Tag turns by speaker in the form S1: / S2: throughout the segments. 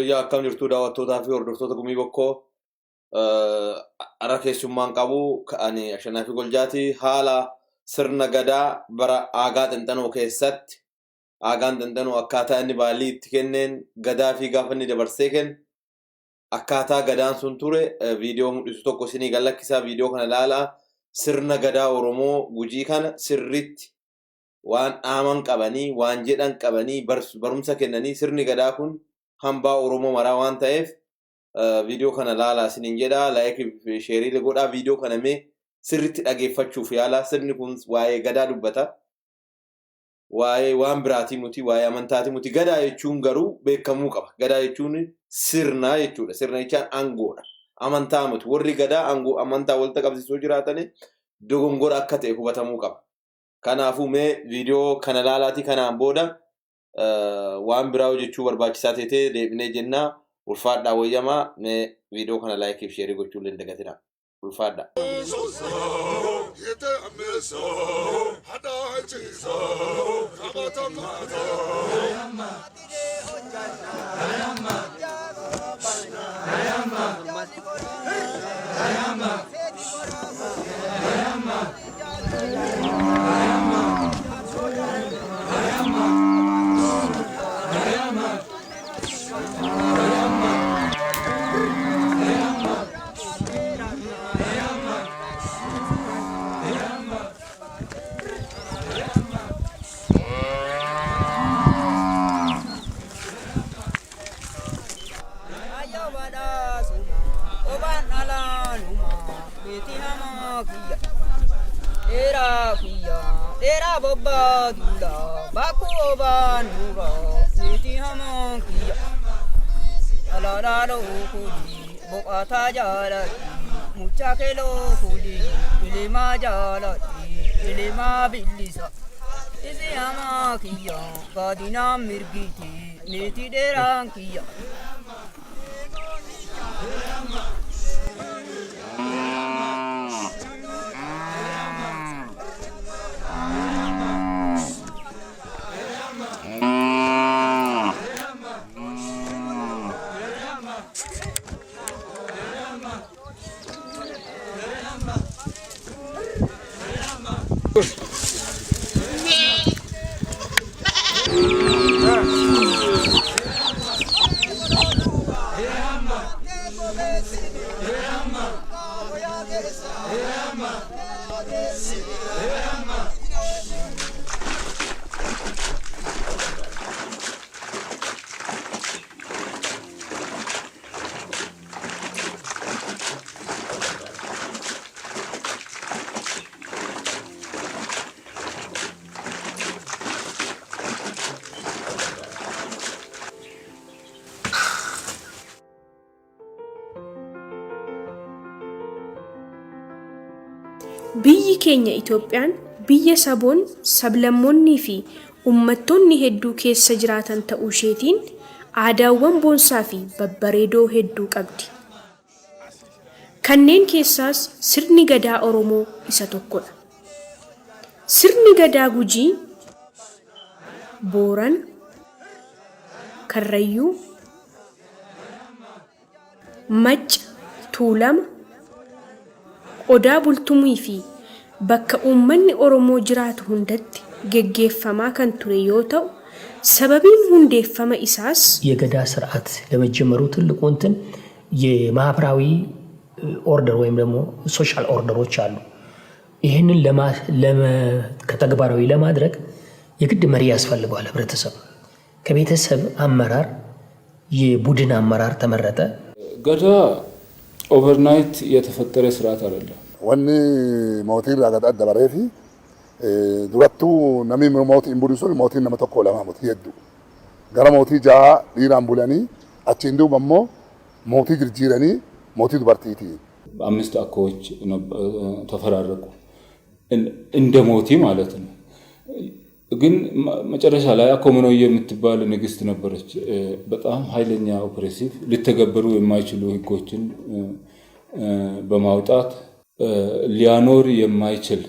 S1: Fayyaa akkam jirtu daawwattootaa fi hordoftoota Gumii Boko ara keessummaan qabu ani Ashanaa fi Goljaati haala sirna gadaa bara Agaa Xanxanoo keessatti Agaan Xanxanoo akkaataa inni baalii itti kenneen gadaa fi gaafa inni dabarsee kennu akkaataa gadaan sun ture viidiyoo mul'isu tokko isinii gallakkisaa viidiyoo kana ilaalaa Sirna Gadaa Oromoo Gujii kana sirriitti waan aaman qabanii waan jedhan qabanii barumsa kennanii sirni gadaa kun hambaa Oromoo maraa waan ta'eef viidiyoo kana ilaalaa isiniin jedha like share godhaa viidiyoo kana mee sirriitti dhageeffachuuf yaala sirni kun waa'ee gadaa dubbata waa'ee waan biraatii muti waa'ee amantaatii muti gadaa jechuun garuu beekamuu qaba gadaa jechuun sirna jechuudha sirna jechaan aangoodha amantaa muti warri gadaa aangoo amantaa walta qabsiisuu jiraatanii dogongora akka ta'e hubatamuu qaba kanaafuu mee viidiyoo kana ilaalaati kanaan booda waan biraa hojjechuu barbaachisaa ta'e deebinee jennaa ulfaadhaa wayyamaa mee viidiyoo kana like share gochuu hin dagatina ulfaadhaa
S2: Era bobba dula baku oban nura siti hamon kiya alararo kuli bokata jala mucha kelo kuli ilima jala ilima bilisa isi hama kiya kadina mirgiti neti deran kiya
S3: Biyyi keenya Itoophiyaan biyya saboon sablammoonnii fi uummattoonni hedduu keessa jiraatan ta'uu isheetiin aadaawwan boonsaa fi babbareedoo hedduu qabdi. Kanneen keessaas sirni gadaa Oromoo isa tokkodha. Sirni gadaa Gujii Booran Karrayyuu Macca Tuulama Odaa bultumii fi bakka uummanni Oromoo jiraatu hundatti geggeeffamaa kan ture yoo ta'u sababiin hundeeffama isaas
S4: የገዳ ስርዓት ለመጀመሩ ትልቁ እንትን የማህበራዊ ኦርደር ወይም ደግሞ ሶሻል ኦርደሮች አሉ ይሄንን ከተግባራዊ ለማድረግ የግድ መሪ ያስፈልጋል ህብረተሰብ ከቤተሰብ አመራር የቡድን አመራር ተመረጠ
S5: ገዳ ኦቨርናይት የተፈጠረ ስርዓት አይደለም
S6: ወኒ ሞቲ ራጋዳ ደባሬፊ ዱራቱ ነሚ ሞቲ ኢምቡሪሶ ሞቲ ነመተኮ ለማሞት ይዱ ጋራ ሞቲ ጃ ዲራን ቡላኒ አቺንዱ መሞ ሞቲ ግርጂራኒ ሞቲ ዱባርቲቲ
S5: አምስት አኮች ተፈራረቁ እንደ ሞቲ ማለት ነው ግን መጨረሻ ላይ አኮመኖ የምትባል ንግስት ነበረች በጣም ኃይለኛ ኦፕሬሲቭ ሊተገበሩ የማይችሉ ህጎችን በማውጣት ሊያኖር የማይችል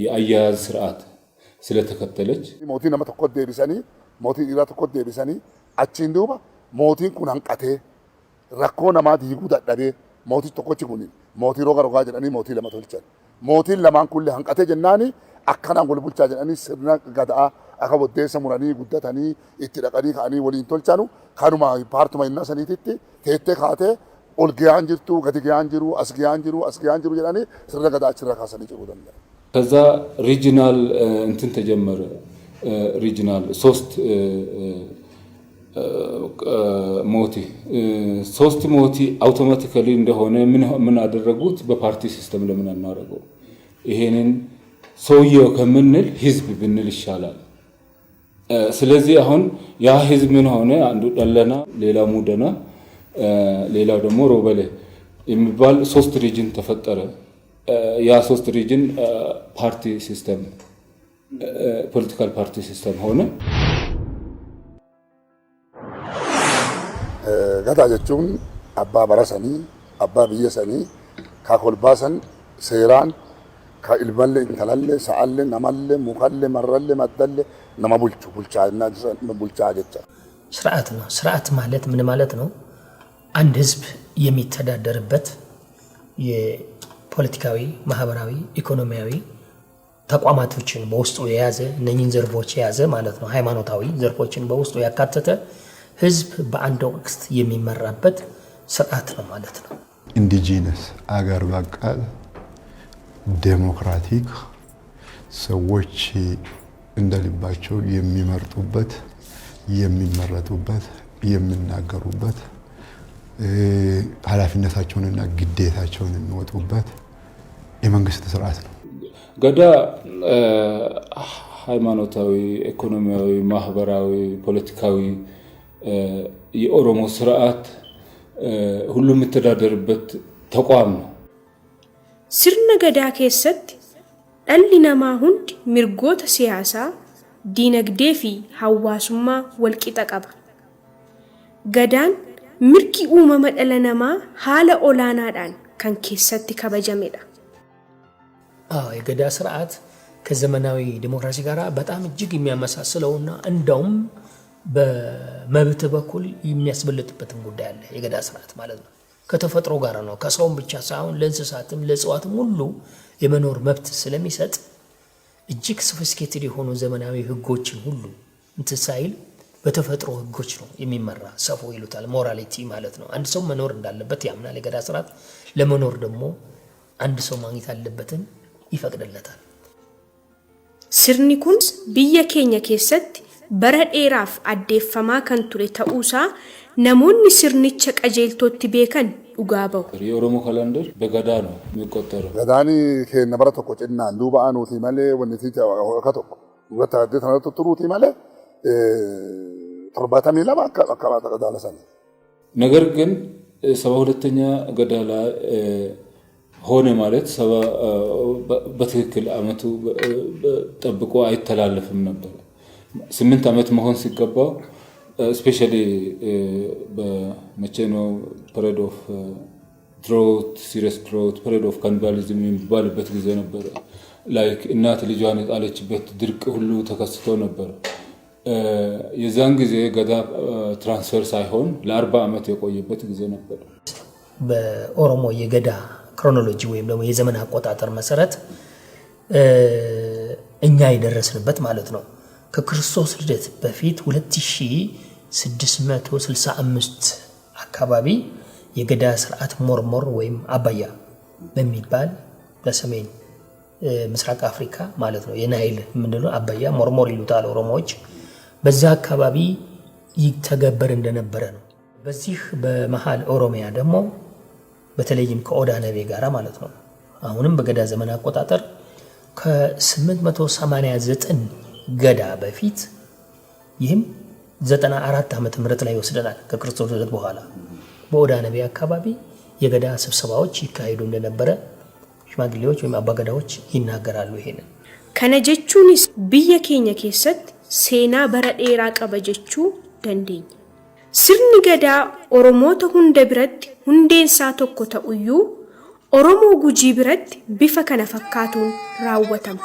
S5: የአያያዝ ስርዓት ስለተከተለች
S6: ሞቲ ነመ ተቆደ ቢሰኒ ሞቲ ኢራ ተቆደ ቢሰኒ achiin duuba mootiin kun hanqatee rakkoo namaati hiikuu dadhabee mootii tokkochi kun mootii roga rogaa jedhanii mootii lama tolchan. Mootiin lamaan kullee hanqatee jennaani akkanaan wal bulchaa jedhanii sirna gadaa akka boddeessa muranii guddatanii itti dhaqanii ka'anii waliin tolchanu kanuma paartuma innaa saniititti teettee kaatee ol giyaan jirtu gadi giyaan jiru as giyaan jiru as giyaan jiru jedhanii sirna gadaa achirra kaasanii jiruu danda'u.
S5: ከዛ ሪጂናል እንትን ተጀመረ። ሪጂናል ሶስት ሞቲ አውቶማቲካሊ እንደሆነ ምን አደረጉት? በፓርቲ ሲስተም ለምን አናረገው? ይሄንን ሰውየው ከምንል ህዝብ ብንል ይሻላል። ስለዚህ አሁን ያ ህዝብ ምን ሆነ? አንዱ ደለና፣ ሌላ ሙደና፣ ሌላው ደግሞ ሮበሌ የሚባል ሶስት ሪጅን ተፈጠረ። ያ ሶስት ሪጅን ፓርቲ ሲስተም ፖለቲካል ፓርቲ ሲስተም ሆነ።
S6: Gadaa jechuun abbaa bara sanii, abbaa biyya sanii, ka kolbaasan seeraan, ka ilmallee intalallee, sa'allee, namallee, mukallee, marrallee, maddallee nama bulchaa jecha.
S4: ስርዓት ነው። ስርዓት ማለት ምን ማለት ነው? አንድ ህዝብ የሚተዳደርበት የፖለቲካዊ፣ ማህበራዊ፣ ኢኮኖሚያዊ ተቋማቶችን በውስጡ የያዘ እነኚህን ዘርፎች የያዘ ማለት ነው። ሃይማኖታዊ ዘርፎችን በውስጡ ያካተተ ህዝብ በአንድ ወቅት የሚመራበት ስርዓት ነው ማለት ነው።
S7: ኢንዲጂነስ አገር በቀል ዴሞክራቲክ ሰዎች እንደልባቸው የሚመርጡበት የሚመረጡበት የሚናገሩበት ኃላፊነታቸውንና ግዴታቸውን የሚወጡበት የመንግስት ስርዓት ነው።
S5: ገዳ ሃይማኖታዊ፣ ኢኮኖሚያዊ፣ ማህበራዊ፣ ፖለቲካዊ የኦሮሞ ስርዓት ሁሉም የሚተዳደርበት ተቋም ነው።
S3: Sirna Gadaa keessatti dhalli namaa hundi mirgoota siyaasaa, diinagdee fi hawaasummaa wal qixa qaba. Gadaan mirgi uumama dhala namaa haala olaanaadhaan kan keessatti kabajamedha.
S4: የገዳ ስርዓት ከዘመናዊ ዲሞክራሲ ጋር በጣም እጅግ የሚያመሳስለውና እንደውም በመብት በኩል የሚያስበልጥበትን ጉዳይ አለ። የገዳ ስርዓት ማለት ነው ከተፈጥሮ ጋር ነው። ከሰውም ብቻ ሳይሆን ለእንስሳትም ለእጽዋትም ሁሉ የመኖር መብት ስለሚሰጥ እጅግ ሶፊስቲኬትድ የሆኑ ዘመናዊ ህጎችን ሁሉ እንትሳይል በተፈጥሮ ህጎች ነው የሚመራ። ሰፎ ይሉታል ሞራሊቲ ማለት ነው። አንድ ሰው መኖር እንዳለበት ያምናል የገዳ ስርዓት። ለመኖር ደግሞ አንድ ሰው ማግኘት አለበትን ይፈቅድለታል።
S3: Sirni kun biyya keenya keessatti bara dheeraaf addeeffamaa kan ture ta'uusaa namoonni sirnicha qajeeltootti beekan dhugaa bahu.
S5: የኦሮሞ ካላንደር በገዳ ነው የሚቆጠረው።
S6: Gadaani keenya bara tokko cinnaan duuba aanuuti malee wanni akka tokko wata addee tanatti turuuti malee 72 akka gadaala sana.
S5: ነገር ግን 72ኛ ገዳ ላይ ሆነ ማለት በትክክል አመቱ ጠብቆ አይተላለፍም ነበር። 8 አመት መሆን ሲገባው ስፔሻሊ በመቼኖ ፐሬድ ኦፍ ድሮት ሲሪየስ ድሮት ፐሬድ ኦፍ ካኒባሊዝም የሚባልበት ጊዜ ነበር። ላይክ እናት ልጇን የጣለችበት ድርቅ ሁሉ ተከስቶ ነበር። የዛን ጊዜ ገዳ ትራንስፈር ሳይሆን ለ40 አመት የቆየበት ጊዜ ነበር።
S4: በኦሮሞ የገዳ ክሮኖሎጂ ወይም ደግሞ የዘመን አቆጣጠር መሰረት እኛ የደረስንበት ማለት ነው ከክርስቶስ ልደት በፊት 2665 አካባቢ የገዳ ስርዓት ሞርሞር ወይም አባያ በሚባል በሰሜን ምስራቅ አፍሪካ ማለት ነው የናይል ምንድነው አባያ ሞርሞር ይሉታል ኦሮሞዎች በዛ አካባቢ ይተገበር እንደነበረ ነው። በዚህ በመሃል ኦሮሚያ ደግሞ በተለይም ከኦዳ ነቤ ጋራ ማለት ነው አሁንም በገዳ ዘመን አቆጣጠር ከ889 ገዳ በፊት ይህም 94 ዓመተ ምህረት ላይ ወስደናል ከክርስቶስ ልደት በኋላ በኦዳ ነቤ አካባቢ የገዳ ስብሰባዎች ይካሄዱ እንደነበረ ሽማግሌዎች ወይም አባገዳዎች ይናገራሉ። ይሄንን
S3: ከነጀቹንስ biyya keenya keessatti seenaa bara dheeraa qaba jechuu dandeenya. Sirni Gadaa Oromoota hunda biratti hundeensaa tokko ta'uyyuu Oromoo Gujii biratti bifa kana fakkaatuun raawwatama.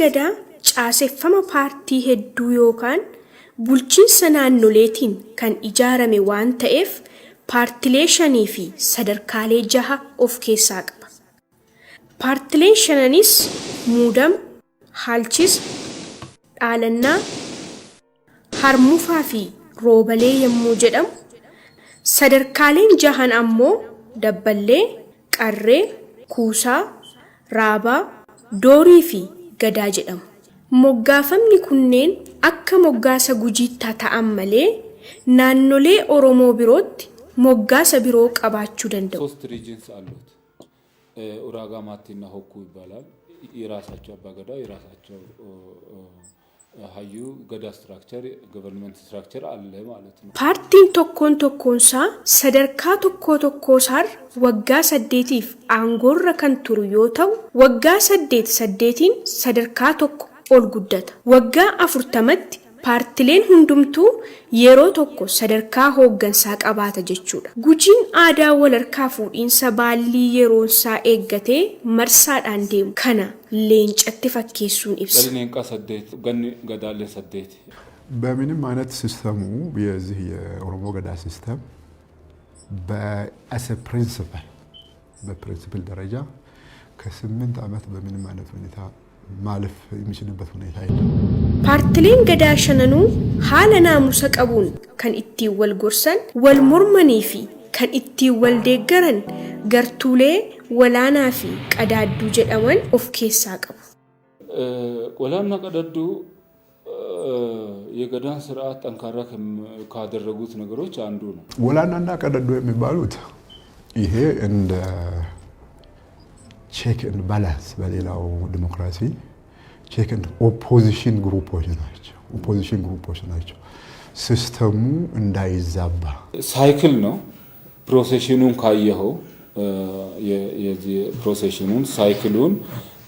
S3: gadaa caaseffama paartii hedduu yookaan bulchiinsa naannoleetiin kan ijaarame waan ta'eef paartilee 5 fi sadarkaalee 6 of keessaa qaba. Paartileen 5nis muudama, haalchisa, dhaalannaa, harmufaa fi roobalee yommuu jedhamu, sadarkaaleen 6 ammoo dabballee, qarree, kuusaa, raabaa, doorii fi gadaa jedhamu. Moggaafamni kunneen akka moggaasa gujiitti ta'an malee naannolee Oromoo birootti moggaasa biroo qabaachuu danda'u.
S5: ሶስት ሪጅንስ አሉት። ኡራጋ ማቲና ሆኩ ይባላል። የራሳቸው አባ ገዳ የራሳቸው ሀዩ ገዳ ስትራክቸር ገቨርንመንት ስትራክቸር አለ ማለት ነው።
S3: ፓርቲን tokkoonsa sadarkaa tokkoosaar waggaa 8tiif aangorra kan turu yoo ta'u waggaa 8tiin sadarkaa tokko ol guddata. Waggaa 40tti paartileen hundumtuu yeroo tokko sadarkaa hooggansaa qabaata jechuudha. Gujiin aadaa wal harkaa fuudhiinsa baallii yeroonsaa eeggatee marsaadhaan deemu kana leencatti fakkeessuun ibsa.
S5: ገዳለ ሰደት
S7: በምንም አይነት ሲስተሙ የዚህ የኦሮሞ ገዳ ሲስተም በአሰ ፕሪንሲፕል በፕሪንሲፕል ደረጃ ከ8 ዓመት በምንም አይነት ሁኔታ ማለፍ የሚችልበት ሁኔታ የለም።
S3: ፓርቲleen gadaa shananuu haala naamusa qabuun kan ittiin wal gorsan, wal mormanii fi kan ittiin wal deeggaran gartuulee walaanaa fi qadaadduu jedhaman of keessaa qabu.
S5: ወላና ቀዳዱ የገዳን ስርዓት ጠንካራ ካደረጉት ነገሮች አንዱ ነው።
S7: ወላናና ቀዳዱ የሚባሉት ይሄ እንደ ቼክ ኤንድ ባላንስ በሌላው ዲሞክራሲ ቼክ ኤንድ ኦፖዚሽን ግሩፖች ናቸው። ሲስተሙ እንዳይዛባ
S5: ሳይክል ነው። ፕሮሴሽኑን ካየኸው የዚህ ፕሮሴሽኑን ሳይክሉን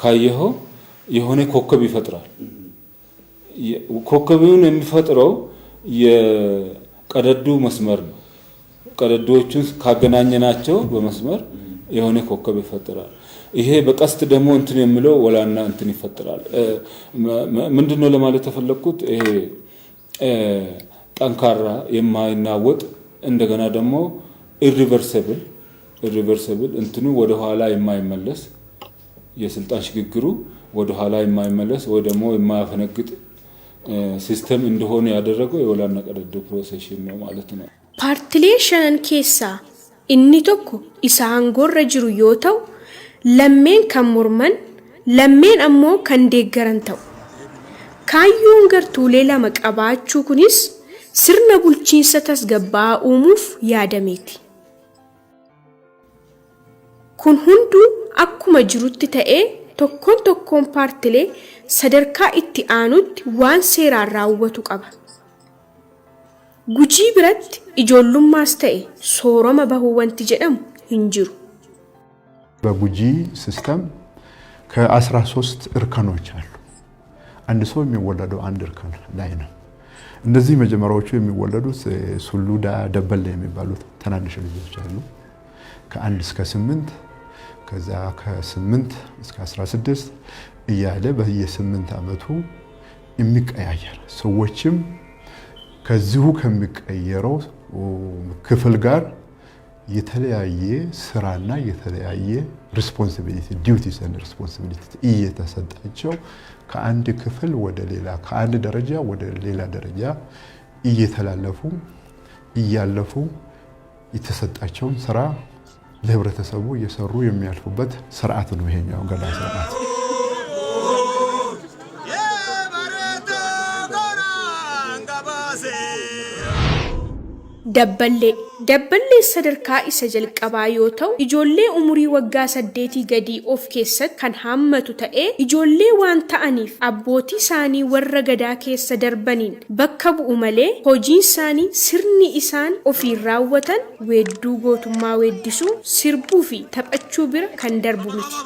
S5: ካየኸው የሆነ ኮከብ ይፈጥራል። ኮከቡን የሚፈጥረው የቀደዱ መስመር ነው። ቀደዶቹን ካገናኘናቸው በመስመር የሆነ ኮከብ ይፈጥራል። ይሄ በቀስት ደግሞ እንትን የሚለው ወላና እንትን ይፈጥራል። ምንድነው ለማለት ተፈለኩት? ይሄ ጠንካራ የማይናወጥ እንደገና ደግሞ ኢሪቨርሲብል እንትኑ ወደ ኋላ የማይመለስ የስልጣን ሽግግሩ ወደ ኋላ የማይመለስ ወይ ደግሞ የማያፈነግጥ ሲስተም እንደሆነ ያደረገው የወላና ቀደዱ ፕሮሴሽን ነው ማለት ነው።
S3: ፓርቲlee 5 keessaa inni tokko isa aangorra jiru yoo ta'u lammeen kan morman, lammeen ammoo kan deeggaran ta'u. Kaayyoon gartuulee lama qabaachuu kunis sirna bulchiinsa tasgabbaa uumuuf yaadameeti. Kun hunduu akkuma jirutti ta'ee tokkoon paartilee sadarkaa itti aanutti waan seeraan raawwatu qaba. Gujii biratti ijoollummaas ta'e sooroma bahuu wanti jedhamu hin jiru.
S7: በጉጂ ሲስተም ከ13 እርከኖች አሉ። አንድ ሰው የሚወለደው አንድ እርከን ላይ ነው። እነዚህ መጀመሪያዎቹ የሚወለዱት ሱሉዳ ደበለ የሚባሉት ተናንሽ ልጆች አሉ። ከ1 እስከ 8 ከዛ ከ8 እስከ 16 እያለ በየ8 ዓመቱ የሚቀያየር ሰዎችም ከዚሁ ከሚቀየረው ክፍል ጋር የተለያየ ስራና የተለያየ ሪስፖንሲቢሊቲ ዲዩቲስ ኤንድ ሪስፖንሲቢሊቲ እየተሰጣቸው ከአንድ ክፍል ወደ ሌላ ከአንድ ደረጃ ወደ ሌላ ደረጃ እያለፉ የተሰጣቸውን ስራ ለህብረተሰቡ እየሰሩ የሚያልፉበት ስርዓት ነው ይሄኛው ገዳ ስርዓት።
S3: dabballee sadarkaa isa jalqabaa yoo ta'u ijoollee umurii waggaa 8 gadii of keessatti kan hammatu ta'ee ijoollee waan ta'aniif abbootii isaanii warra gadaa keessa darbaniin bakka bu'u malee hojiin isaanii sirni isaan ofiin raawwatan weedduu gootummaa weeddisuu sirbuu fi taphachuu bira kan darbu miti.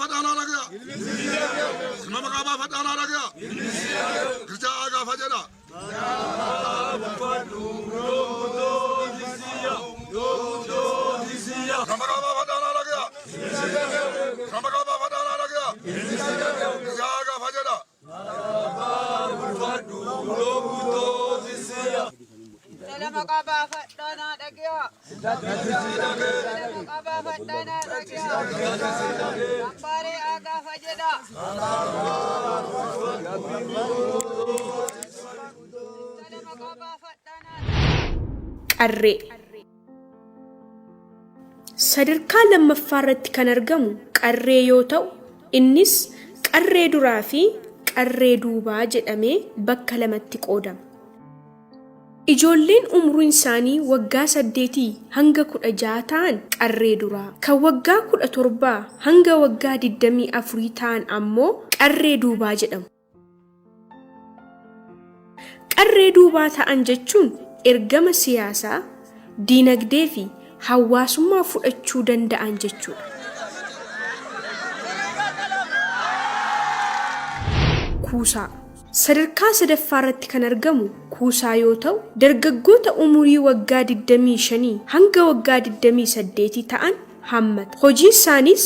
S3: Qarree sadarkaa lammaffaarratti kan argamu qarree yoo ta'u innis qarree duraa fi qarree duubaa jedhamee bakka lamatti qoodama. Ijoolleen umriin isaanii waggaa 8 hanga 16 ta'an qarree duraa, kan waggaa 17 hanga waggaa 24 ta'an ammoo qarree duubaa jedhamu. Qarree duubaa ta'an jechuun ergama siyaasaa, diinagdee fi hawaasummaa fudhachuu danda'an jechuudha. Kuusaa sadarkaa sadaffaarratti kan argamu kuusaa yoo ta'u dargaggoota umurii waggaa 25 hanga waggaa 28 ta'an hammata. Hojii isaaniis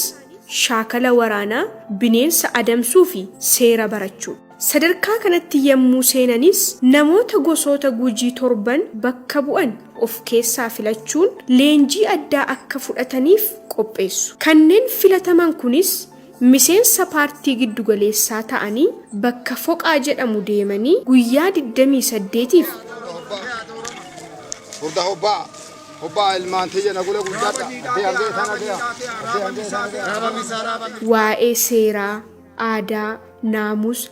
S3: shaakala waraanaa, bineensa adamsuu fi seera barachuu. Sadarkaa kanatti yommuu seenanis namoota gosoota Gujii 7 bakka bu'an of keessaa filachuun leenjii addaa akka fudhataniif qopheessu. Kanneen filataman kunis miseensa paartii giddugaleessaa ta'anii bakka foqaa jedhamu deemanii guyyaa 28f waa'ee seeraa, aadaa, naamus,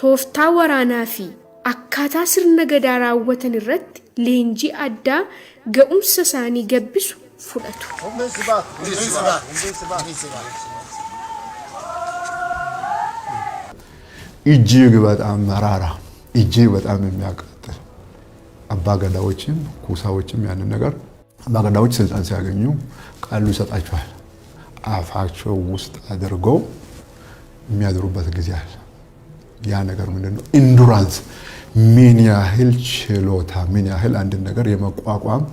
S3: tooftaa waraanaa fi akkaataa sirna gadaa raawwatan irratti leenjii addaa ga'umsa isaanii gabbisu fudhatu.
S7: እጅግ በጣም መራራ እጅግ በጣም የሚያቃጥል አባ ገዳዎችም ኩሳዎችም ያንን ነገር አባ ገዳዎች ስልጣን ሲያገኙ ቃሉ ይሰጣቸዋል። አፋቸው ውስጥ አድርገው የሚያድሩበት ጊዜ አለ። ያ ነገር ምንድነው? ኢንዱራንስ ምን ያህል ችሎታ፣ ምን ያህል አንድ ነገር የመቋቋም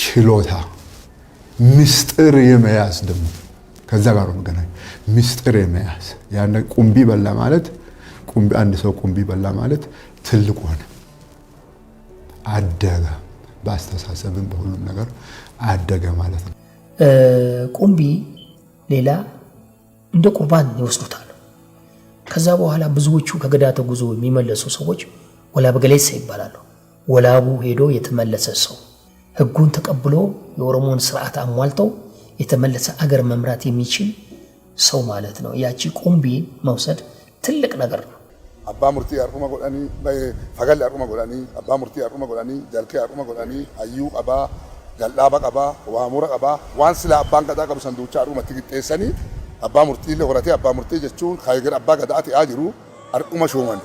S7: ችሎታ፣ ምስጢር የመያዝ ደግሞ ከዛ ጋር ነው ገናኝ ምስጢር የመያዝ ያን ቁምቢ በላ ማለት ቁምቢ አንድ ሰው ቁምቢ በላ ማለት ትልቅ ሆነ አደገ፣ በአስተሳሰብም በሁሉም ነገር አደገ ማለት ነው።
S4: ቁምቢ ሌላ እንደ ቁርባን ይወስዱታል። ከዛ በኋላ ብዙዎቹ ከገዳ ተጉዞ የሚመለሱ ሰዎች ወላብ ገሌሳ ይባላሉ። ወላቡ ሄዶ የተመለሰ ሰው ህጉን ተቀብሎ የኦሮሞን ስርዓት አሟልተው የተመለሰ አገር መምራት የሚችል ሰው ማለት ነው። ያቺ ቁምቢ መውሰድ ትልቅ ነገር ነው።
S6: አባ ሙርቲ አርቁማ ጎዳኒ ፈገል አርቁማ ጎዳኒ አባ ሙርቲ አርቁማ ጎዳኒ ጃልኬ አርቁማ ጎዳኒ አዩ ቀባ ጃላባ ቀባ ዋሙራ ቀባ ዋንስ ለአባን ገዳ ቀቡ ሰንዱቻ አርቁማ ትግጤሰኒ አባ ሙርቲ ለሆራቴ አባ ሙርቲ ጀቹን ካይገር አባ ገዳቲ አጅሩ አርቁማ ሾመን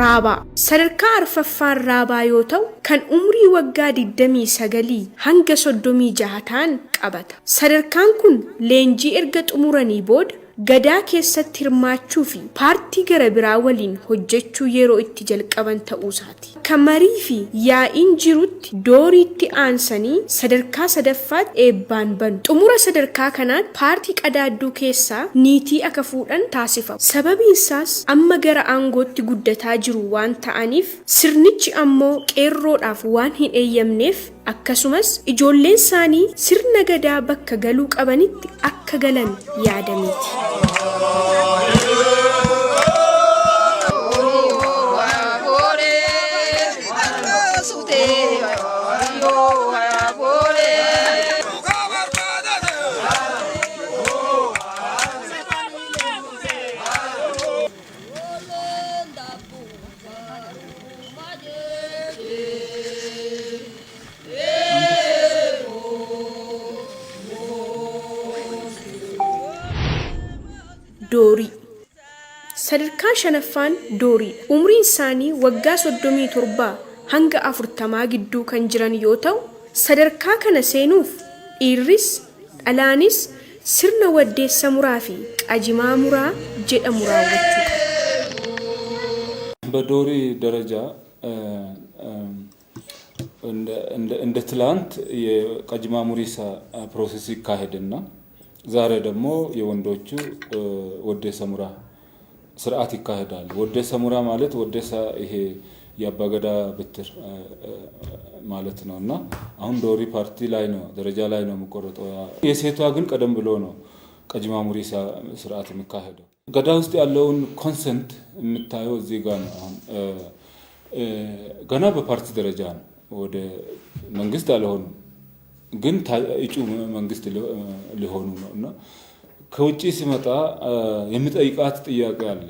S3: raaba sadarkaa arfaffaan raabaa yoo ta'u kan umrii waggaa 29 hanga 36 ta'an qabata. Sadarkaan kun leenjii erga xumuranii booda gadaa keessatti hirmaachuu fi paartii gara biraa waliin hojjechuu yeroo itti jalqaban ta'uusaati. Kamarii fi yaa'iin jirutti dooriitti aansanii sadarkaa sadaffaatti eebbaan banu. Xumura sadarkaa kanaan paartii qadaadduu keessaa niitii akka fuudhan taasifamu. Sababiin isaas amma gara aangootti guddataa jiru waan ta'aniif sirnichi ammoo qeerroodhaaf waan hin eeyyamneef akkasumas ijoolleen isaanii sirna gadaa bakka galuu qabanitti akka galan yaadameeti. Doorii sadarkaa shanaffaan doorii umriin isaanii waggaa 37 hanga 40 gidduu kan jiran yoo ta'u sadarkaa kana seenuuf dhiirris dhalaanis sirna waddeessa muraa fi qajimaa muraa jedhamu raawwachuu.
S5: በዶሪ ደረጃ እንደ ትላንት የቀጅማ ሙሪሳ ፕሮሰስ ይካሄድና ዛሬ ደግሞ የወንዶቹ ወደ ሰሙራ ስርዓት ይካሄዳል። ወደ ሰሙራ ማለት ወደሳ ይሄ የአባገዳ ብትር ማለት ነውና አሁን ዶሪ ፓርቲ ላይ ነው ደረጃ ላይ ነው የሚቆረጠው። የሴቷ ግን ቀደም ብሎ ነው ቀጅማ ሙሪሳ ስርዓት የሚካሄደው። ገዳ ውስጥ ያለውን ኮንሰንት የምታየው እዚህ ጋር ነው። አሁን ገና በፓርቲ ደረጃ ነው ወደ መንግስት አልሆኑ ግን እጩ መንግስት ሊሆኑ ነውና ከውጪ ሲመጣ የሚጠይቃት ጥያቄ አለ።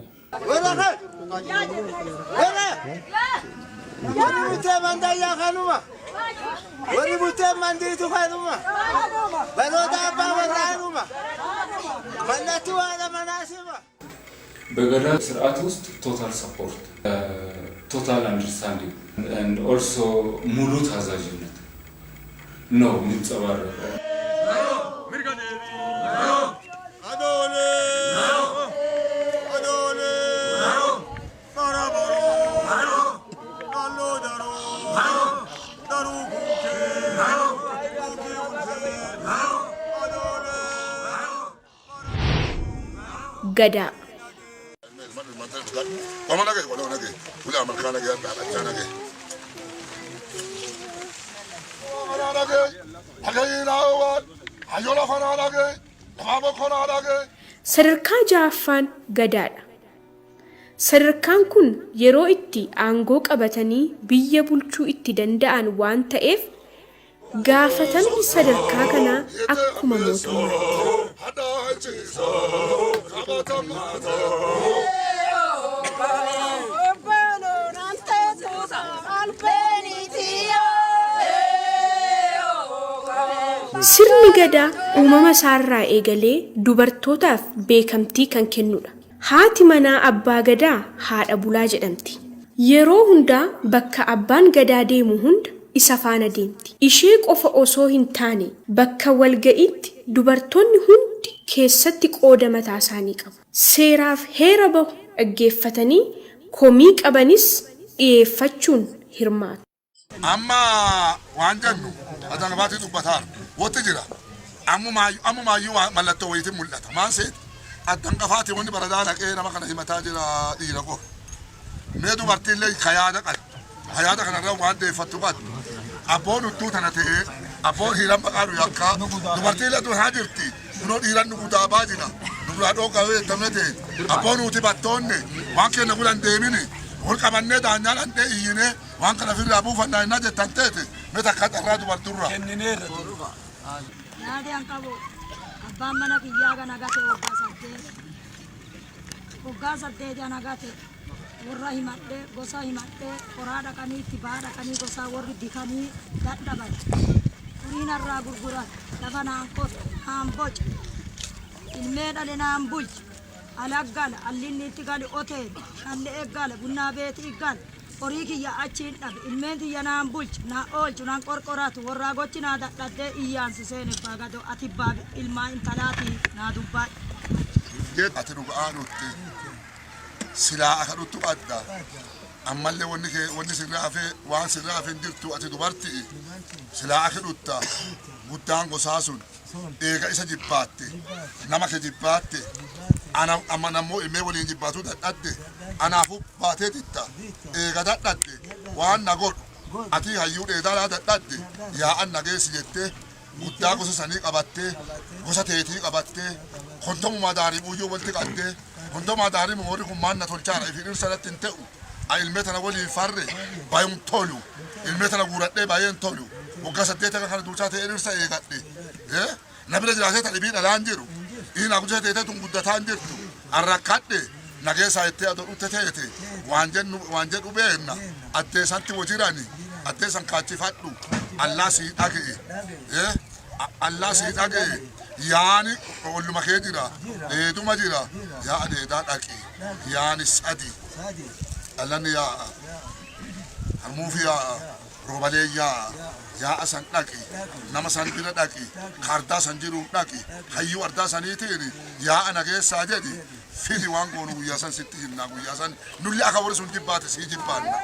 S5: በገዳ ስርዓት ውስጥ ቶታል ሰፖርት ቶታል አንደርስታንዲንግ and also ሙሉ ታዛዥነት ነው የሚንጸባረቀው።
S3: Gadaa sadarkaa ja'affaan gadaadha. Sadarkaan kun yeroo itti aangoo qabatanii biyya bulchuu itti danda'an waan ta'eef gaafatamni sadarkaa kanaa akkuma mootummaatti. Sirni gadaa uumama isaarraa eegalee dubartootaaf beekamtii kan kennudha. Haati manaa abbaa gadaa haadha bulaa jedhamti. Yeroo hundaa bakka abbaan gadaa deemu hunda isa faana deemti. Ishee qofa osoo hin taane bakka walga'iitti dubartoonni hundi keessatti qooda mataa isaanii qabu. Seeraaf heera bahu dhaggeeffatanii komii qabanis dhiyeeffachuun hirmaatu.
S6: Amma waan jennu adangabaatii dubbataan watti jira. Ammumaayyuu mallattoo wayiitiin mul'ata. Maan seeti adangabaatii wanni baradaa dhaqee nama kana himataa jira dhiira koo. Mee dubartiillee kayaada qaba. Kayaada kanarraa waan deeffattu qaba. Abboon hudduu tana ta'ee abboon hiiran maqaanu yakkaa dubartiillee haa jirti. Kunoo dhiiran nu gudaabaa jira. Nu guraadhoo qabee tamee ta'e abboon nuti battoonne waan kenna bulan deemini. Wal qabannee daanyaan andhee iyyinee waan kana firraa buufannaa innaa jettan teete meta akka xarraa dubarturra.
S8: Naadiyaan qabu abbaan mana kiyyaa kan agate waggaa saddeetiin agate warra himadhee gosa himadhee qoraa dhaqanii itti baa dhaqanii gosaa warri dikanii dadhaban furiin irraa gurguran lafa naan qotu naan boca ilmee dhale naan bulchu. Alaggala allinni itti gali oteen shalli eggala bunnaa beeti iggal horii kiyya achiin dhabe ilmeen tiyya naan bulchu naa oolchu naan qorqoratu warraa gochi naa dadhaddee iyyaansi seene baagado ati baabe ilmaa intalaatii naa dubbaa.
S6: Ati dhugaa nutti silaa akka dhuttu adda ammallee wanni sirraa hafee waan sirraa hafeen jirtu ati dubartii silaa akka dhutta guddaan gosaa sun eega isa jibbaatte nama ke jibbaatte. Amma nammoo ilmee waliin jibbaatu dadhabde anaafu baatee titta eega dadhabde waan na godhu ati hayyuu dheedaa dadhabde yaa'an nageessi jettee guddaa gosa sanii qabattee gosa teetii qabattee kontomumaa daarii buuyyuu walitti qabdee kontomumaa daarii moorri kun maanna tolchaara ifi dhirsadatti hin ta'u ilmee tana waliin farre baay'een tolu ilmee tana guuradhee baay'een tolu waggaa 8 kana duuchaa ta'ee dhirsa eegadhe na bira jiraatee tadhibii dhalaan jiru. Ina gujee teete tun guddataan jirtu arrakkadhe nageessaa itti adoodutte teete waan jedhu beenna addeessanti wajirani addeessan kaachifadhu allaa sii dhagee yaani olluma kee jira dheeduma jira yaa adeedaa dhaqi yaani sadi allanni yaa'a harmuufi yaa'a roobalee yaa'a asan dhaqi nama san bira dhaqi kardaa san jiruun dhaqi hayyuu ardaa saniitiin yaa'a nageessaa jedhi fili waan goonu guyyaa san sitti himna guyyaa san nulli akka warri sun jibbaate sii jibbaanna.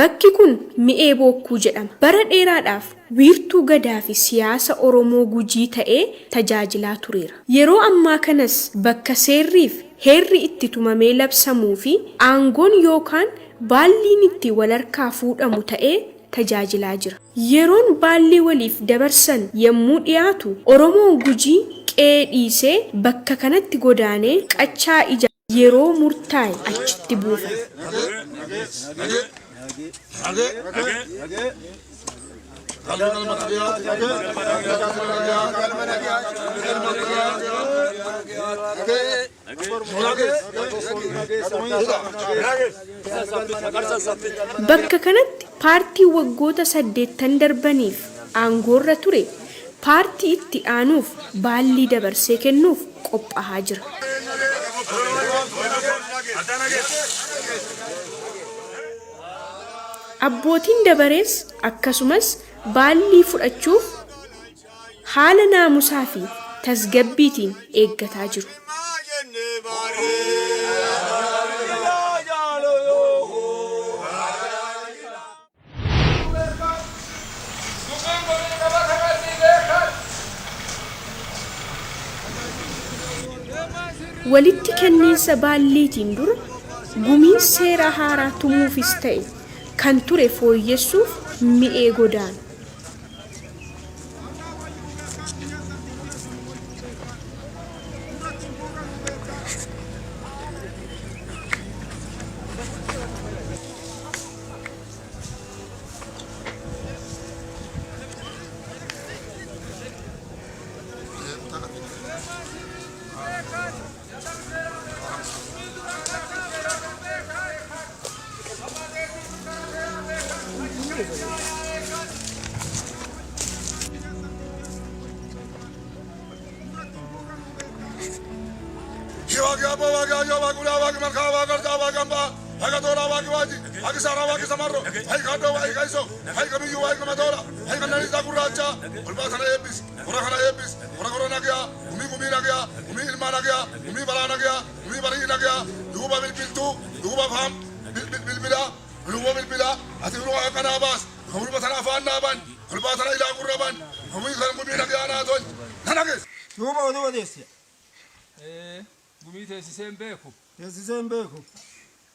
S3: Bakki kun mi'ee bokkuu jedhama. Bara dheeraadhaaf wiirtuu gadaa fi siyaasa Oromoo Gujii ta'ee tajaajilaa tureera. Yeroo ammaa kanas bakka seerriif heerri itti tumamee labsamuu fi aangoon yookaan baalliin itti walharkaa fuudhamu ta'ee tajaajilaa jira. Yeroon baallii waliif dabarsan yommuu dhiyaatu Oromoon Gujii qe'ee dhiisee bakka kanatti godaanee qachaa ijaaree yeroo murtaa'e achitti buufata. Bakka kanatti paartii waggoota 8 darbaniif aangoorra ture paartii itti aanuuf baallii dabarsee kennuuf qophaa'aa jira. Abbootiin dabarees akkasumas baallii fudhachuuf haala naamusaa fi tasgabbiitiin eeggataa jiru. Walitti kenniinsa baalliitiin dura gumiin seera haaraa tumuufis ta'e kan ture fooyyessuuf mi'ee godaanu.
S9: Gumi teessiseen beeku.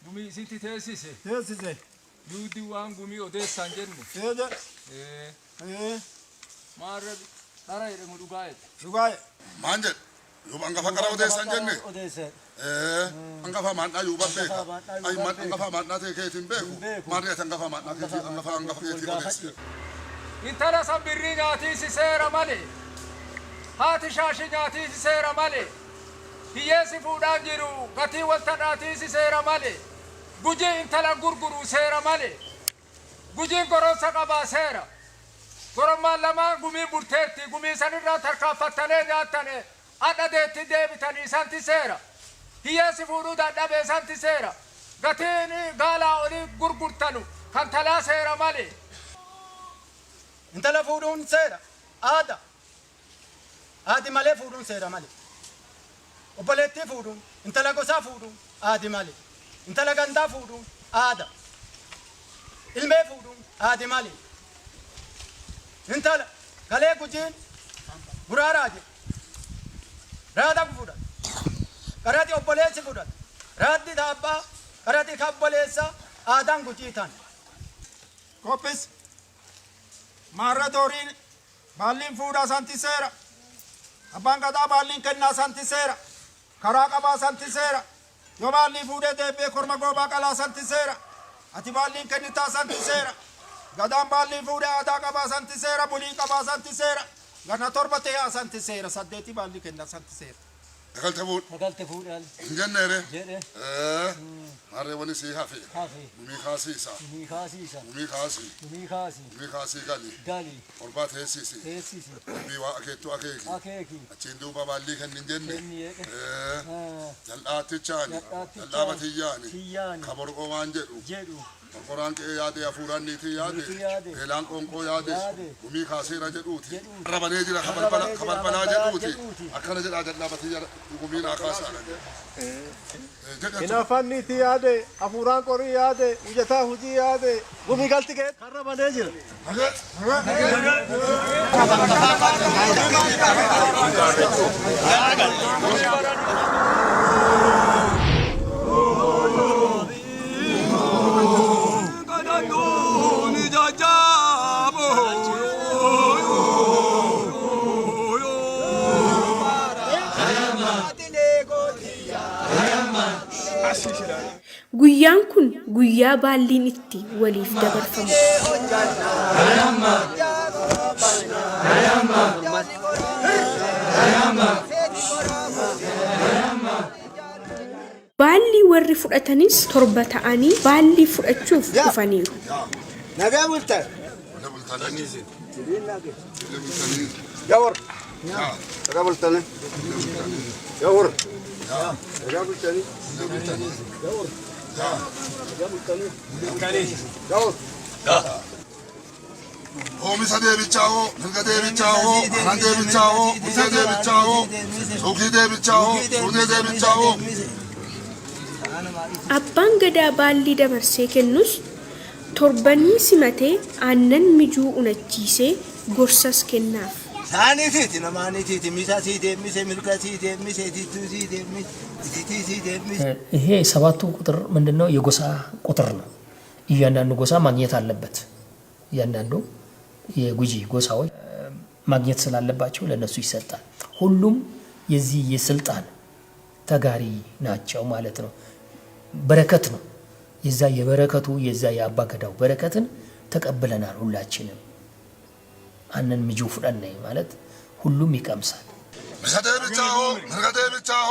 S9: Gumi sitti teessise. Yuudi waan gumi odeessaan jenne. Maarra dhara jedhamu dhugaa'e.
S6: Maan jedhe? Yuuba hangafa gara odeessaan jenne? Hangafa maannaa yuuba beeka. Hangafa maannaa ta'e keetiin beeku. Maarri ati hangafa maannaa keetiin hangafa keetiin odeesse.
S9: Intala sabbirrii nyaatiisi seera malee. Haati shaashii nyaatiisi seera malee. Hiyyeessi fuudhaan jiru gatii wanta dhaatiisi seera malee. Gujii intala gurguru seera malee. Gujiin goromsa qabaa seera. Gorommaan lamaan gumii bulteetti gumii sanirraa tarkaanfattanee nyaattane adha deetti deebitanii santi seera. Hiyyeessi fuudhuu dadhabee santi seera. Gatiin gaalaa olii gurgurtanu kan talaa seera malee.
S10: Intala fuudhuun seera aada. Aadi malee fuudhuun seera malee. Obboleettii fuudhuun intala gosaa fuudhuun aadi malee. Intala gandaa fuudhuun aada. Ilmee fuudhuun aadi malee. Intala galee gujiin buraaraa jedhe. Raada fuudhata. Qarati obboleessi fuudhata. Raaddi abbaa qarati obboleessa aadaan gujii tan.
S11: Koppis maarra doorii baalliin fuudhaa santi seera. Abbaan gadaa baalliin kennaa santi seera. Karaa qabaa santi seera. Yoo baallii fuudhee deebi'ee korma goobaa qalaa santi seera. Ati baalliin kennitaa santi seera. Gadaan baallii fuudhee aadaa qabaa santi seera. Bulii qabaa santi seera. Ganna torba ta'ee santi seera. 8 baallii kennaa santi seera.
S10: Nagalte fuudhaan.
S6: Injenneere. Harree wani sii hafe. Gumii kaasiisa. Gumii kaasii gali. Orbaa teessisi. Gumii waa akeettu akeeki. Achiin duuba baallii kan hin jenne. Jal'aattichaani. Jal'aa batiyyaani. Kaborqoo waan jedhu. Qoraan qe'ee yaade hafuuraan niitii yaade beelaan qoonqoo yaade gumii kaaseera jedhuuti rabanee jira kabalbalaa jedhuuti akkana jedhaa jal'aabatii gumiin akaasaadha.
S11: Hinaafaan niitii yaade hafuuraan qorii yaade mijataa hujii yaade gumii galti kee kan rabanee jira.
S3: Guyyaan kun guyyaa baalliin itti waliif dabarfamu. Baalli warri fudhatanis torba ta'anii baalli fudhachuuf dhufaniiru.
S11: Nagaa bultan. Yawar. Nagaa bultan. Yawar. Nagaa bultan. Yawar. Nagaa bultan. Yawar.
S6: Oomisa deebichaa'oo, mirga deebichaa'oo, aannan deebichaa'oo, bultee deebichaa'oo, suuqii deebichaa'oo, suutee deebichaa'oo.
S3: Abbaan gadaa baalli dabarsee kennus torbanii simatee aannan mijuu unachiisee gorsas kennaaf.
S11: Saaniitiiti namaaniitiiti misaasii deemise mirgasii deemise tittuusii deemise titiisii deemise.
S4: ይሄ ሰባቱ ቁጥር ምንድነው? የጎሳ ቁጥር ነው። እያንዳንዱ ጎሳ ማግኘት አለበት። እያንዳንዱ የጉጂ ጎሳዎች ማግኘት ስላለባቸው ለነሱ ይሰጣል። ሁሉም የዚህ የስልጣን ተጋሪ ናቸው ማለት ነው። በረከት ነው። የዛ የበረከቱ የዛ የአባ ገዳው በረከትን ተቀብለናል ሁላችንም። አንን ምጁ ፍዳን ነኝ ማለት ሁሉም ይቀምሳል።
S6: ምሰደ ብቻው ምርገደ ብቻው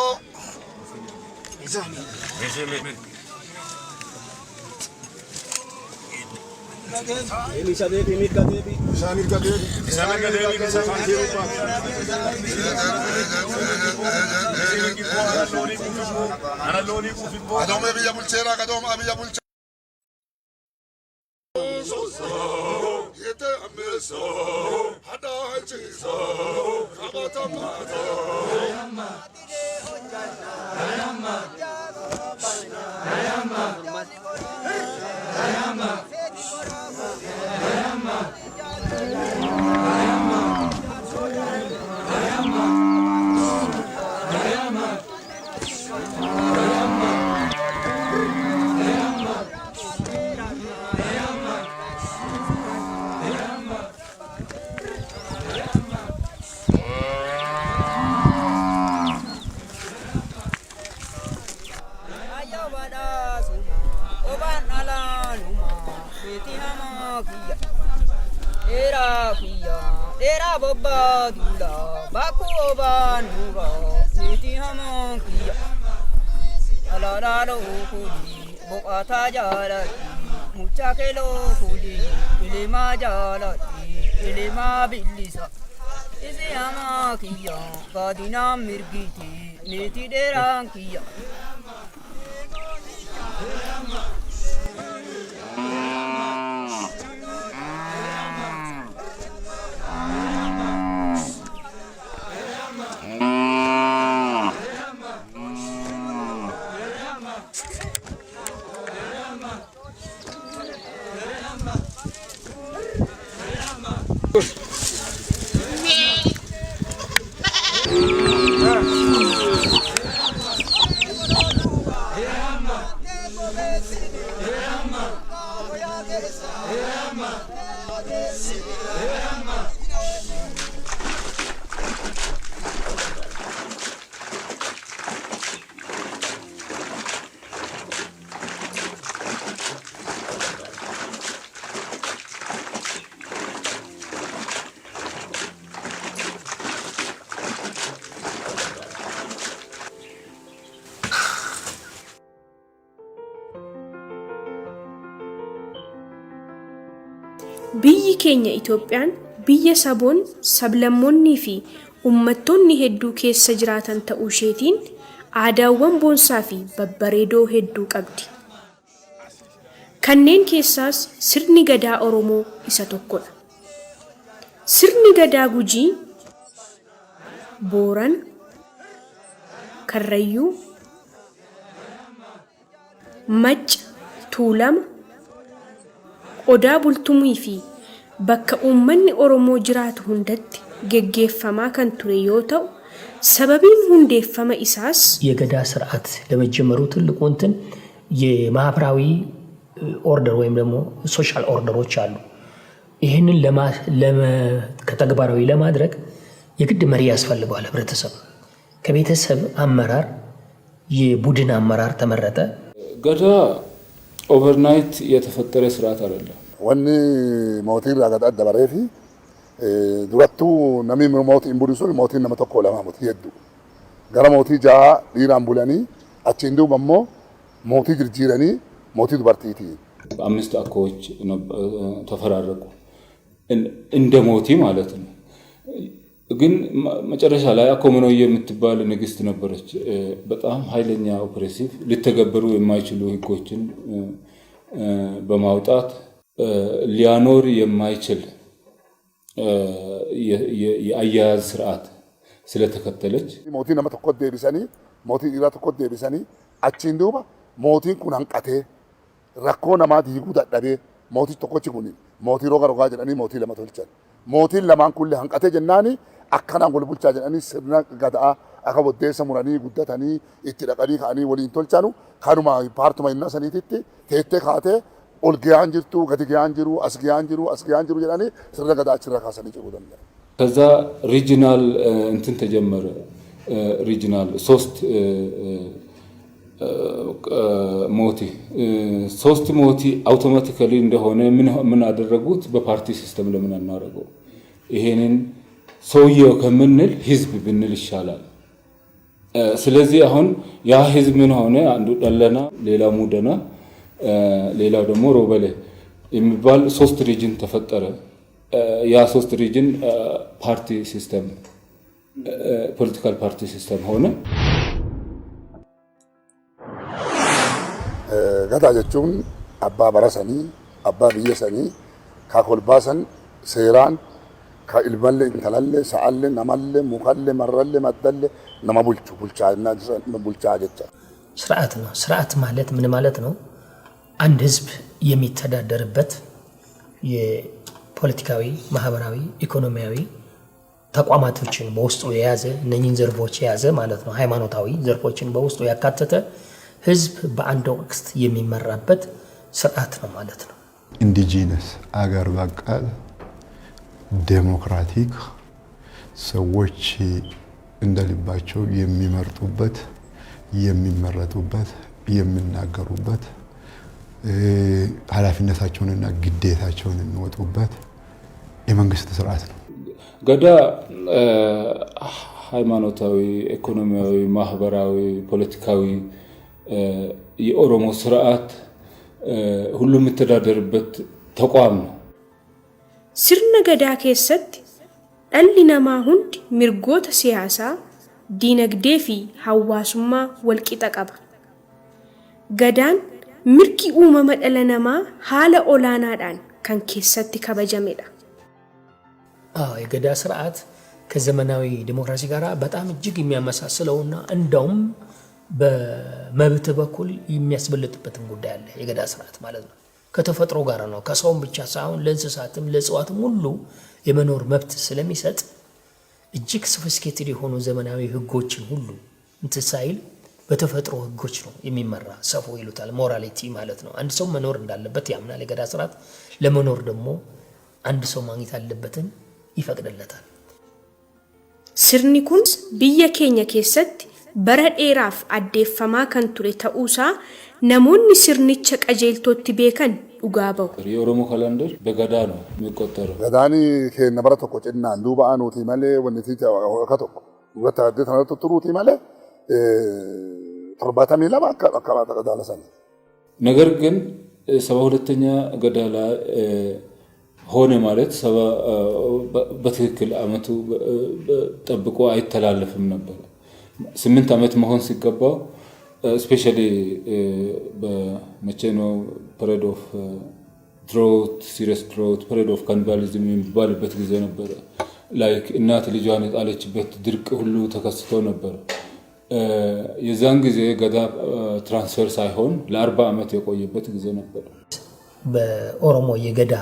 S2: Era bobba dula baku obanura niti hamon kiya alararo kuli bokata jalati mucha kelo kuli ilima jalati ilima billisa isi hama kiya kadina mirgiti niti deran kiya
S3: Biyyi keenya Itoophiyaan biyya saboon sablammoonnii fi uummattoonni hedduu keessa jiraatan ta'uu isheetiin aadaawwan boonsaa fi babbareedoo hedduu qabdi. kanneen keessaas sirni gadaa Oromoo isa tokkodha. Sirni gadaa Gujii Boorana, Karrayyuu, Macca, Tuulama, Odaa Bultumii fi bakka uummanni Oromoo jiraatu hundatti geggeeffamaa kan ture yoo ta'u sababiin hundeeffama isaas
S4: የገዳ ስርዓት ለመጀመሩ ትልቁ እንትን የማህበራዊ ኦርደር ወይም ደግሞ ሶሻል ኦርደሮች አሉ። ይሄንን ከተግባራዊ ለማድረግ የግድ መሪ ያስፈልጋል። ህብረተሰብ ከቤተሰብ አመራር የቡድን አመራር ተመረጠ።
S5: ገዳ ኦቨርናይት የተፈጠረ ስርዓት አይደለም።
S6: ወኒ ሞቲ ራጋዳ ደበሬፊ ዱራቱ ነሚ ሞቲ ኢምቡሪሱ ሞቲ ነመተኮ ለማሞት ይዱ ገራ ሞቲ ጃ ዲራን ቡላኒ አቺንዱ መሞ ሞቲ ግርጂራኒ ሞቲ ዱባርቲቲ
S5: አምስት አኮች ተፈራረቁ እንደ ሞቲ ማለት ነው። ግን መጨረሻ ላይ አኮመኖ የምትባል ንግስት ነበረች። በጣም ኃይለኛ ኦፕሬሲቭ ሊተገበሩ የማይችሉ ህጎችን በማውጣት ሊያኖር የማይችል የአያያዝ ስርዓት ስለተከተለች
S6: ሞቲ ነመ ተኮ ደቢሰኒ ሞቲ ዲራ ተኮ ደቢሰኒ አቺን ዱባ ሞቲን ኩን አንቀቴ ረኮ ነማት ይጉ ዳዳቤ ሞቲ ተኮች ኩኒ ሞቲ ሮጋ ሮጋ ጀዳኒ ሞቲ ለመቶልቻል ሞቲ ለማን ኩል አንቀቴ ጀናኒ አከና ጎልቡቻ ጀዳኒ ስርና ገዳ አከቦዴሰ ሙራኒ ጉዳታኒ ኢትዳቀዲ ካኒ ወሊን ቶልቻኑ ካኑማ ፓርቱማ እና ሰኒቲቲ ቴቴ ካቴ ኦልጊያን ጅርቱ ገዲያን ጅሩ አስጊያን ጅሩ ጀዳኒ ስርና ገዳ አችራ ካሰኒ ጭሩ ደንደ
S5: ከዛ ሪጂናል እንትን ተጀመረ። ሪጂናል ሶስት ሞቲ አውቶማቲካሊ እንደሆነ ምን አደረጉት? በፓርቲ ሲስተም ለምን አናረገው? ይሄንን ሰውየው ከምንል ህዝብ ብንል ይሻላል። ስለዚህ አሁን ያ ህዝብ ምን ሆነ? አንዱ ደለና፣ ሌላ ሙደና፣ ሌላው ደግሞ ሮበሌ የሚባል ሶስት ሪጅን ተፈጠረ። ያ ሶስት ሪጅን ፓርቲ ሲስተም ፖለቲካል ፓርቲ ሲስተም ሆነ።
S6: ገዳ ጀቹን አባ በረሰኒ አባ ብየሰኒ ካኮልባሰን ሴራን ከኢልመለ እንተላለ ሰአለ ነማለ ሙካለ መረለ መደለ ነማቡልቹ ቡልቻና ቡልቻ ጀቻ
S4: ስርዓት ነው። ስርዓት ማለት ምን ማለት ነው? አንድ ህዝብ የሚተዳደርበት የፖለቲካዊ፣ ማህበራዊ፣ ኢኮኖሚያዊ ተቋማቶችን በውስጡ የያዘ እነኚህን ዘርፎች የያዘ ማለት ነው። ሃይማኖታዊ ዘርፎችን በውስጡ ያካተተ ህዝብ በአንድ ወቅት የሚመራበት ስርዓት ነው ማለት ነው።
S7: ኢንዲጂነስ አገር በቀል ዴሞክራቲክ ሰዎች እንደልባቸው የሚመርጡበት፣ የሚመረጡበት፣ የሚናገሩበት፣ ኃላፊነታቸውንና ግዴታቸውን የሚወጡበት የመንግስት ስርዓት ነው።
S5: ገዳ ሃይማኖታዊ፣ ኢኮኖሚያዊ፣ ማህበራዊ፣ ፖለቲካዊ የኦሮሞ ስርዓት ሁሉም የሚተዳደርበት ተቋም ነው።
S3: Sirna Gadaa keessatti dhalli namaa hundi mirgoota siyaasaa, diinagdee fi hawaasummaa walqixa qaba. Gadaan mirgi uumama dhala namaa haala olaanaadhaan kan keessatti kabajamedha.
S4: የገዳ ስርዓት ከዘመናዊ ዲሞክራሲ ጋር በጣም እጅግ የሚያመሳስለውና እንደውም በመብት በኩል የሚያስበልጥበትን ጉዳይ አለ። የገዳ ስርዓት ማለት ነው ከተፈጥሮ ጋር ነው። ከሰውም ብቻ ሳይሆን ለእንስሳትም ለእጽዋትም ሁሉ የመኖር መብት ስለሚሰጥ እጅግ ሶፊስቲኬትድ የሆኑ ዘመናዊ ህጎችን ሁሉ እንትሳይል በተፈጥሮ ህጎች ነው የሚመራ። ሰፎ ይሉታል ሞራሊቲ ማለት ነው። አንድ ሰው መኖር እንዳለበት ያምናል የገዳ ስርዓት። ለመኖር ደግሞ አንድ ሰው ማግኘት አለበትን ይፈቅድለታል።
S3: Sirni kun biyya keenya keessatti bara dheeraaf addeeffamaa kan ture ta'uusaa namoonni sirnicha qajeeltootti beekan dhugaa bahu.
S5: የኦሮሞ ካላንደር በገዳ ነው የሚቆጠረው።
S6: ገዳኒ ከነ በረ ተቆ ጭና ዱባ አኑቲ ማለ ወንቲ ከቶ ወታደ ተነቶ ጥሩቲ ማለ ተርባታ ሚላ አካባ ተቀዳለሰን
S5: ነገር ግን 72ኛ ገዳ ላይ ሆነ ማለት በትክክል አመቱ ጠብቆ አይተላለፍም ነበር። 8 አመት መሆን ሲገባው especially በመቼ ነው period of drought, serious drought, period of cannibalism የሚባልበት ጊዜ ነበር። like እናት ልጇን የጣለችበት ድርቅ ሁሉ ተከስቶ ነበር። የዛን ጊዜ ገዳ ትራንስፈር ሳይሆን ለ40 ዓመት የቆየበት ጊዜ ነበር።
S4: በኦሮሞ የገዳ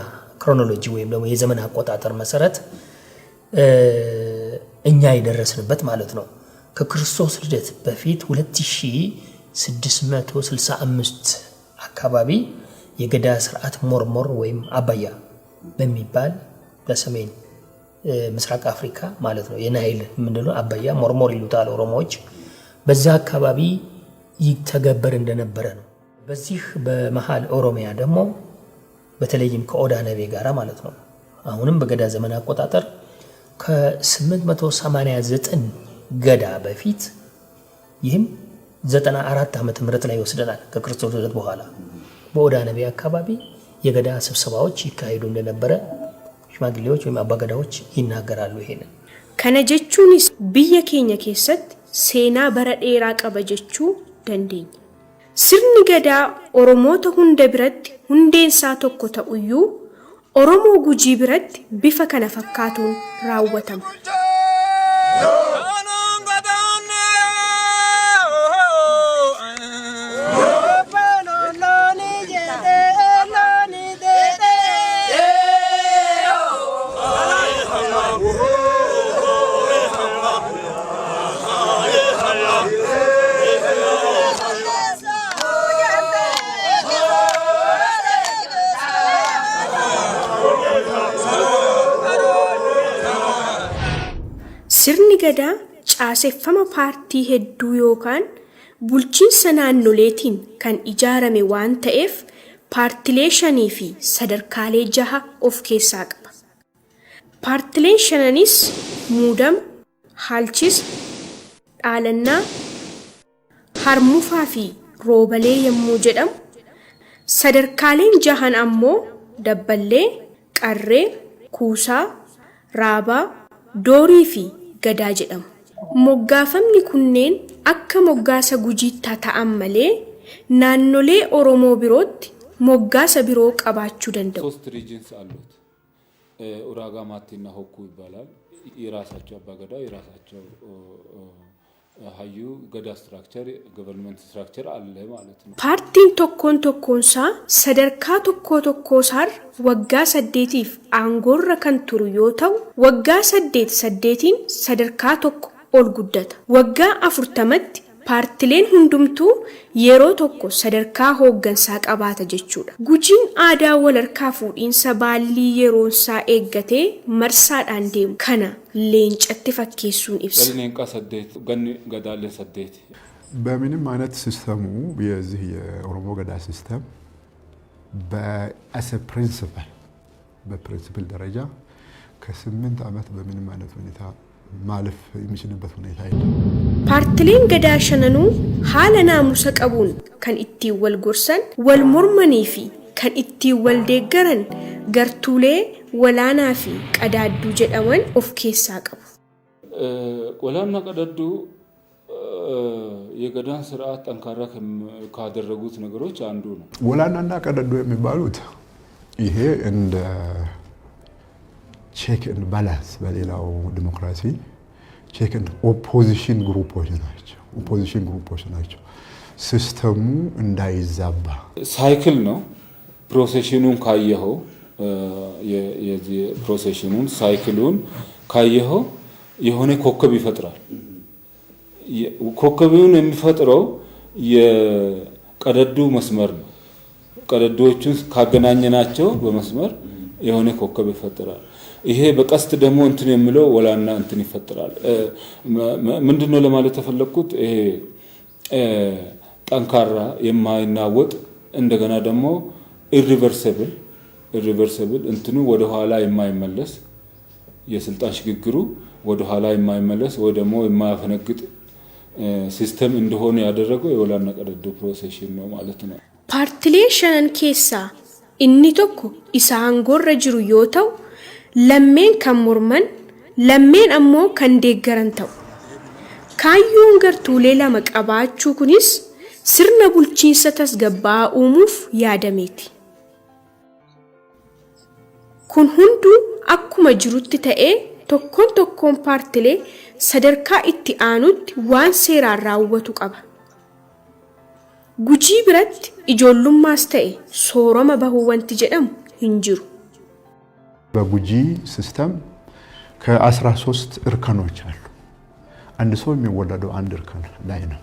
S4: ክሮኖሎጂ ወይም ደግሞ የዘመን አቆጣጠር መሰረት እኛ የደረስንበት ማለት ነው ከክርስቶስ ልደት በፊት 2665 አካባቢ የገዳ ስርዓት ሞርሞር ወይም አባያ በሚባል በሰሜን ምስራቅ አፍሪካ ማለት ነው የናይል ምንድነው አባያ ሞርሞር ይሉታል ኦሮሞዎች በዛ አካባቢ ይተገበር እንደነበረ ነው። በዚህ በመሃል ኦሮሚያ ደግሞ በተለይም ከኦዳ ነቤ ጋራ ማለት ነው አሁንም በገዳ ዘመን አቆጣጠር ከ889 ገዳ በፊት ይህም 94 ዓመተ ምህረት ላይ ወስደናል ከክርስቶስ ልደት በኋላ በኦዳ ነቤ አካባቢ የገዳ ስብሰባዎች ይካሄዱ እንደነበረ ሽማግሌዎች ወይም አባገዳዎች ይናገራሉ። ይሄንን
S3: ከነጀቹንስ ብየ ኬኛ ኬሰት ሴና በረዴራ ቀበጀቹ ደንዴኝ Sirni Gadaa Oromoota hunda biratti hundeensaa tokko ta'uyyuu Oromoo Gujii biratti bifa kana fakkaatuun raawwatama. Sirni Gadaa caaseffama paartii hedduu yookaan bulchiinsa naannoleetiin kan ijaarame waan ta'eef paartilee 5 fi sadarkaalee 6 of keessaa qaba. Paartileen 5nis muudama, haalchisa, dhaalannaa, harmufaa fi roobalee yommuu jedhamu sadarkaaleen 6 ammoo dabballee, qarree, kuusaa, raabaa, doorii fi gadaa jedhamu. Moggaafamni kunneen akka moggaasa gujiitti ta'an malee naannolee Oromoo birootti moggaasa biroo qabaachuu danda'u.
S5: 3 regions አሉት ኡራጋ ማቲና ሆኩ ይባላል። የራሳቸው አባገዳ የራሳቸው ሀዩ ገዳ ስትራክቸር ገቨርንመንት ስትራክቸር አለ ማለት ነው።
S3: ፓርቲን tokkoonsa sadarkaa tokkoosaar waggaa 8tiif aangorra kan turu yoo ta'u waggaa 8tiin sadarkaa tokko ol guddata. Waggaa 40tti paartileen hundumtuu yeroo tokko sadarkaa hooggansaa qabaata jechuudha. Gujiin aadaa walharkaa fuudhiinsa baallii yeroonsaa eeggatee marsaadhaan deemu kana leencatti fakkeessuun ibsa.
S5: ገዳለ ሰደት
S7: በምንም አይነት ሲስተሙ የዚህ የኦሮሞ ገዳ ሲስተም በአሰ ፕሪንሲፕል በፕሪንሲፕል ደረጃ ከ8 ዓመት በምንም አይነት ሁኔታ ማለፍ የሚችልበት ሁኔታ የለም።
S3: ፓርቲሌን ገዳ ሸነኑ ሀለ ናሙሰ ቀቡን ከን ኢቲ ወል ጎርሰን ወል ሞርመኒፊ ከን ኢቲ ወል ደገረን ገርቱሌ ወላናፊ ቀዳዱ ጀዳወን ኦፍ ኬሳ ቀቡ
S5: ወላና ቀዳዱ የገዳን ስርዓት ጠንካራ ካደረጉት ነገሮች አንዱ ነው።
S7: ወላናና ቀዳዱ የሚባሉት ይሄ እንደ ቼክ ኤንድ ባላንስ በሌላው ዲሞክራሲ ቼክ ኤንድ ኦፖዚሽን ግሩፖች ናቸው። ሲስተሙ እንዳይዛባ
S5: ሳይክል ነው። ፕሮሴሽኑን ካየኸው የዚህ ፕሮሴሽኑን ሳይክሉን ካየኸው የሆነ ኮከብ ይፈጥራል። ኮከቡን የሚፈጥረው የቀደዱ መስመር ነው። ቀደዶቹን ካገናኘናቸው በመስመር የሆነ ኮከብ ይፈጥራል። ይሄ በቀስት ደግሞ እንትን የሚለው ወላና እንትን ይፈጥራል። ምንድነው ለማለት ተፈለኩት? ይሄ ጠንካራ የማይናወጥ እንደገና ደግሞ ኢሪቨርሲብል እንትኑ ወደ ኋላ የማይመለስ የስልጣን ሽግግሩ ወደ ኋላ የማይመለስ ወይ ደግሞ የማያፈነግጥ ሲስተም እንደሆነ ያደረገው የወላና ቀደዱ ፕሮሴሽን ነው ማለት ነው።
S3: ፓርቲሌን ሸነን ኬሳ inni tokko isa hangorra jiru yoo ta'u lammeen kan morman lammeen ammoo kan deeggaran ta'u kaayyoon gartuulee lama qabaachuu kunis sirna bulchiinsa tasgabbaa uumuuf yaadameeti. Kun hunduu akkuma jirutti ta'ee tokkoon paartilee sadarkaa itti aanutti waan seeraan raawwatu qaba. Gujii biratti ijoollummaas ta'e sooroma bahuu wanti jedhamu hin jiru.
S7: በጉጂ ሲስተም ከ13 እርከኖች አሉ። አንድ ሰው የሚወለደው አንድ እርከን ላይ ነው።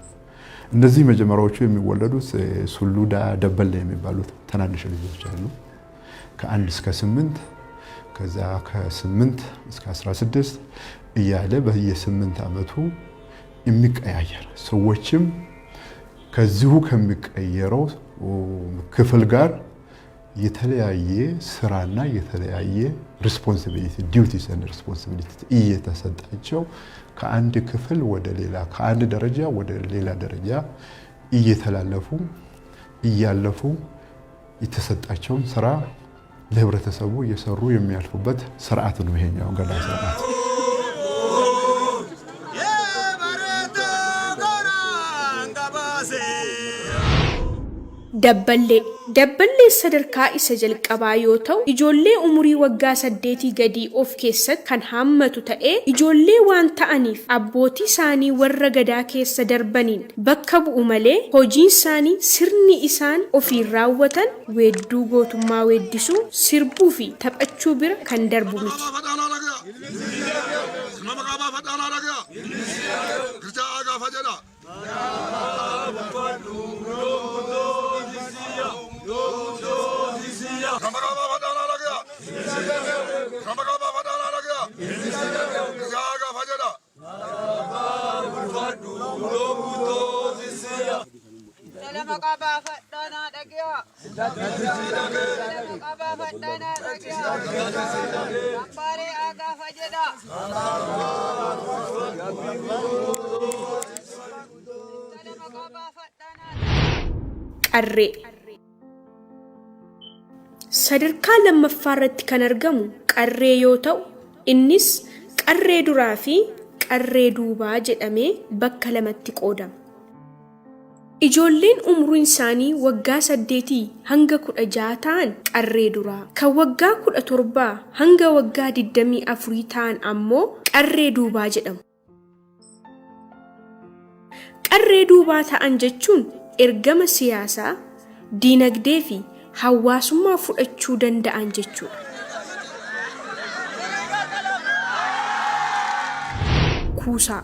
S7: እነዚህ መጀመሪያዎቹ የሚወለዱት ሱሉዳ ደበል የሚባሉት ተናንሽ ልጆች አሉ። ከ1 እስከ 8 ከዛ ከ8 እስከ 16 እያለ በየ8 አመቱ የሚቀያየር ሰዎችም ከዚሁ ከሚቀየረው ክፍል ጋር የተለያየ ስራና የተለያየ ሪስፖንሲቢሊቲ ዲዩቲስ ኤንድ ሪስፖንሲቢሊቲ እየተሰጣቸው ከአንድ ክፍል ወደ ሌላ ከአንድ ደረጃ ወደ ሌላ ደረጃ እያለፉ የተሰጣቸውን ስራ ለህብረተሰቡ እየሰሩ የሚያልፉበት ስርዓት ነው ይሄኛው ገዳ ስርዓት።
S3: dabballee sadarkaa isa jalqabaa yoo ta'u ijoollee umurii waggaa 8 gadii of keessatti kan hammatu ta'ee ijoollee waan ta'aniif abbootii isaanii warra gadaa keessa darbaniin bakka bu'u malee hojiin isaanii sirni isaan ofiin raawwatan weedduu gootummaa weeddisuu sirbuu fi taphachuu bira kan darbu miti. qarree sadarkaa lammaffaarratti kan argamu qarree yoo ta'u innis qarree duraa fi qarree duubaa jedhamee bakka lamatti qoodama. Ijoolleen umuriin isaanii waggaa 8 hanga 16 ta'an qarree duraa, kan waggaa 17 hanga waggaa 24 ta'an ammoo qarree duubaa jedhamu. Qarree duubaa ta'an jechuun ergama siyaasaa, diinagdee fi hawaasummaa fudhachuu danda'an jechuudha. Kuusaa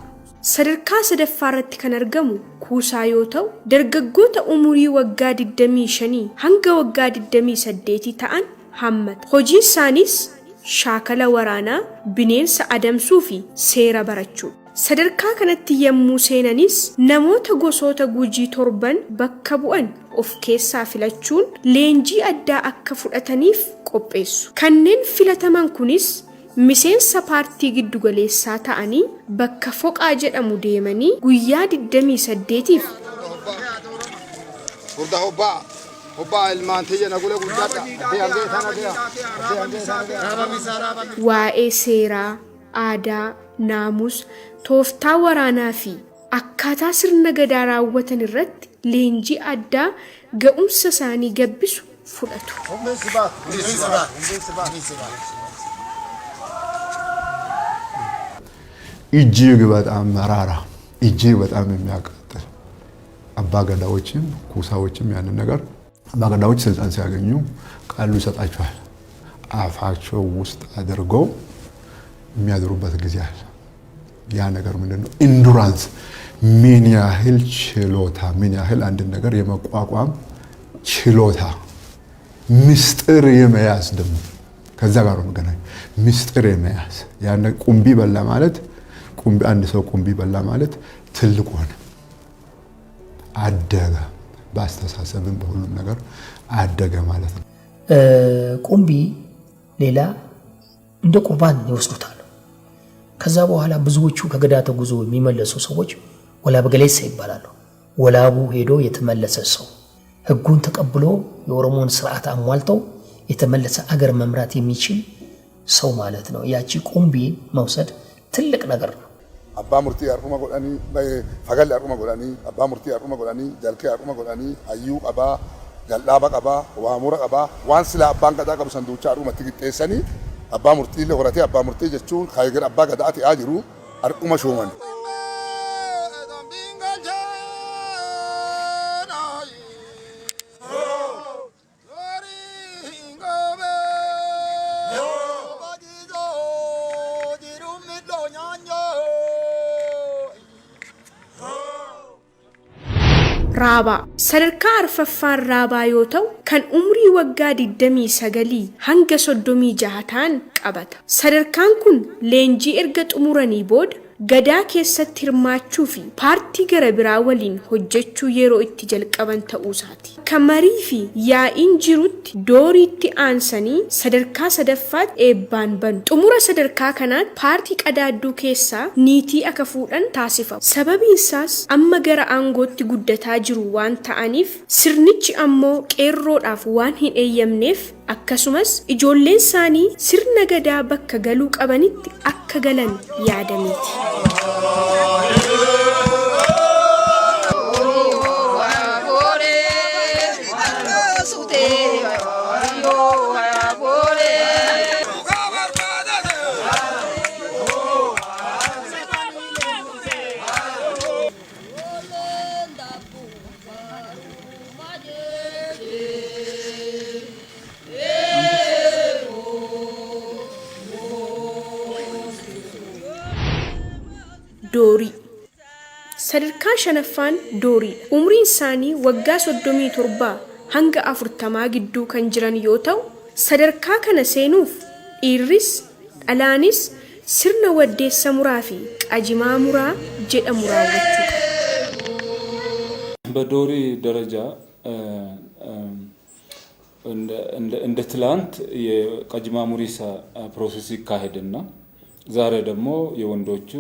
S3: sadarkaa sadaffaarratti kan argamu kuusaa yoo ta'u dargaggoota umurii waggaa 25 hanga waggaa 28 ta'an hammata. Hojiin isaaniis shaakala waraanaa, bineensa adamsuu fi seera barachuu. Sadarkaa kanatti yemmuu seenanis namoota gosoota Gujii 7 bakka bu'an of keessaa filachuun leenjii addaa akka fudhataniif qopheessu. Kanneen filataman kunis miseensa paartii giddugaleessaa ta'anii bakka foqaa jedhamu deemanii guyyaa 28f waa'ee seeraa, aadaa, naamus, tooftaa waraanaa fi akkaataa sirna gadaa raawwatan irratti leenjii addaa ga'umsa isaanii gabbisu fudhatu.
S7: እጅግ በጣም መራራ እጅግ በጣም የሚያቃጥል አባ ገዳዎችም ኩሳዎችም ያንን ነገር አባ ገዳዎች ስልጣን ሲያገኙ ቃሉ ይሰጣቸዋል። አፋቸው ውስጥ አድርገው የሚያድሩበት ጊዜ አለ። ያ ነገር ምንድነው? ኢንዱራንስ ምን ያህል ችሎታ፣ ምን ያህል አንድ ነገር የመቋቋም ችሎታ፣ ምስጢር የመያዝ ደግሞ ከዛ ጋር ነው ገናኝ ምስጢር የመያዝ ያን ቁምቢ በላ ማለት ቁምቢ አንድ ሰው ቁምቢ በላ ማለት ትልቅ ሆነ አደገ፣ በአስተሳሰብም በሁሉም ነገር አደገ ማለት ነው።
S4: ቁምቢ ሌላ እንደ ቁርባን ይወስዱታል። ከዛ በኋላ ብዙዎቹ ከገዳ ተጉዞ የሚመለሱ ሰዎች ወላብ ገሌሳ ይባላሉ። ወላቡ ሄዶ የተመለሰ ሰው ህጉን ተቀብሎ የኦሮሞን ስርዓት አሟልተው የተመለሰ አገር መምራት የሚችል ሰው ማለት ነው። ያቺ ቁምቢ መውሰድ ትልቅ ነገር ነው።
S6: abbaa murtii har'uma godhanii fagalli har'uma godhanii abbaa murtii har'uma godhanii jalkee har'uma godhanii hayyuu qabaa jal'aaba qabaa waamura qabaa waan sila abbaan gadaa qabu sanduucha har'umatti qixxeessanii abbaa murtii illee horatee abbaa murtii jechuun kaayyoo abbaa gadaa ta'aa jiru har'uma shooman.
S3: Raabaa sadarkaa arfaffaan raabaa yoo ta'u kan umrii waggaa 29 hanga 36 ta'an qabata. Sadarkaan kun leenjii erga xumuranii booda gadaa keessatti hirmaachuu fi paartii gara biraa waliin hojjechuu yeroo itti jalqaban ta'uusaati. Kan marii fi yaa'iin jirutti dooriitti aansanii sadarkaa sadaffaatti eebbaan banu. Xumura sadarkaa kanaan paartii qadaadduu keessaa niitii akka fuudhan taasifamu. Sababiin isaas amma gara aangootti guddataa jiru waan ta'aniif sirnichi ammoo qeerroodhaaf waan hin eeyyamneef akkasumas ijoolleen isaanii sirna gadaa bakka galuu qabanitti akka galan yaadameeti. Doorii sadarkaa shanaffaan doorii umriin isaanii waggaa 37 hanga 40 gidduu kan jiran yoo ta'u sadarkaa kana seenuuf dhiirris dhalaanis sirna waddeessa muraa fi qajimaa muraa jedhamu raawwachuu qaba.
S5: በዶሪ ደረጃ እንደ ትላንት የቀጅማ ሙሪሳ ፕሮሰስ ይካሄድና ዛሬ ደግሞ የወንዶቹ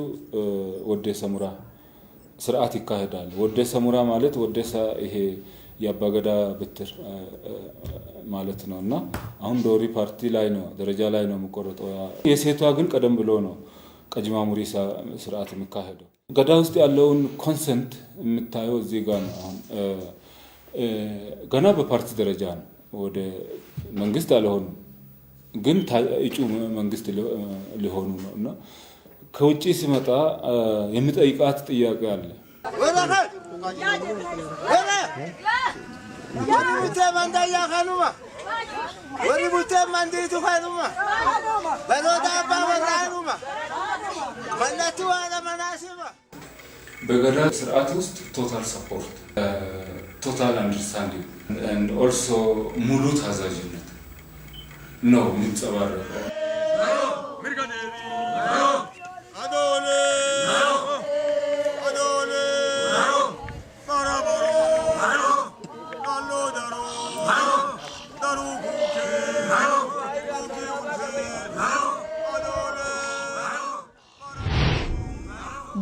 S5: ወዴሳ ሙራ ስርዓት ይካሄዳል። ወዴሳ ሙራ ማለት ወዴሳ ይሄ የአባገዳ ብትር ማለት ነውና አሁን ዶሪ ፓርቲ ላይ ነው ደረጃ ላይ ነው የሚቆረጠው። የሴቷ ግን ቀደም ብሎ ነው ቀጅማ ሙሪሳ ስርዓት የሚካሄደው። ገዳ ውስጥ ያለውን ኮንሰንት የምታየው እዚህ ጋር ነው። አሁን ገና በፓርቲ ደረጃ ነው ወደ መንግስት አልሆኑም ግን እጩ መንግስት ሊሆኑ ነውና ከውጪ ሲመጣ የሚጠይቃት ጥያቄ አለ። በገዳ ስርዓት ውስጥ ቶታል ሰፖርት ቶታል አንደርስታንዲንግ and also ሙሉ ታዛዥነት ነው የሚንጸባረቀው።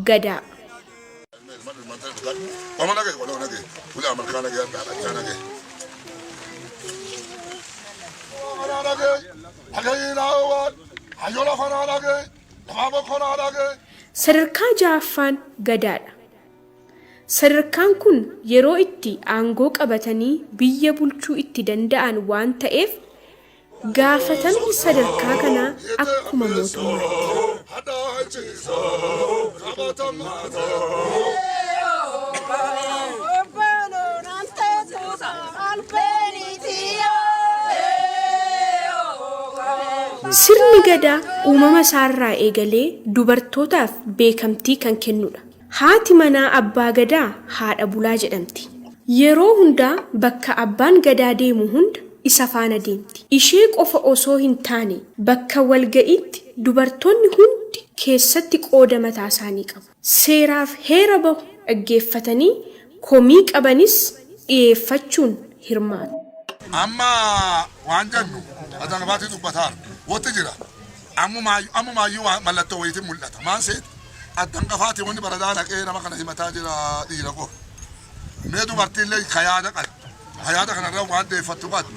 S3: ገዳ sadarkaa ja'affaan gadaadha. sadarkaan kun yeroo itti aangoo qabatanii biyya bulchuu itti danda'an waan ta'eef gaafatamni sadarkaa kanaa akkuma Sirni gadaa uumama isaarraa eegalee dubartootaaf beekamtii kan kennudha. Haati manaa abbaa gadaa haadha bulaa jedhamti. Yeroo hundaa bakka abbaan gadaa deemu hunda isa faana deemti. Ishee qofa osoo hin taane bakka walga'iitti dubartoonni hundi keessatti qooda mataa isaanii qabu. Seeraaf heera bahu dhaggeeffatanii komii qabanis dhiyeeffachuun hirmaatu.
S6: Amma waan jennu adangabaatii dubbataa wati jira. Ammumaayyuu mallattoo wayiitiin mul'ata. Maan seeti adangafaatii wanni baradaa naqee nama kana himataa jira dhiira koo. Mee dubartiillee kayaada qaba. Kayaada kanarraa waan deeffattu qaba.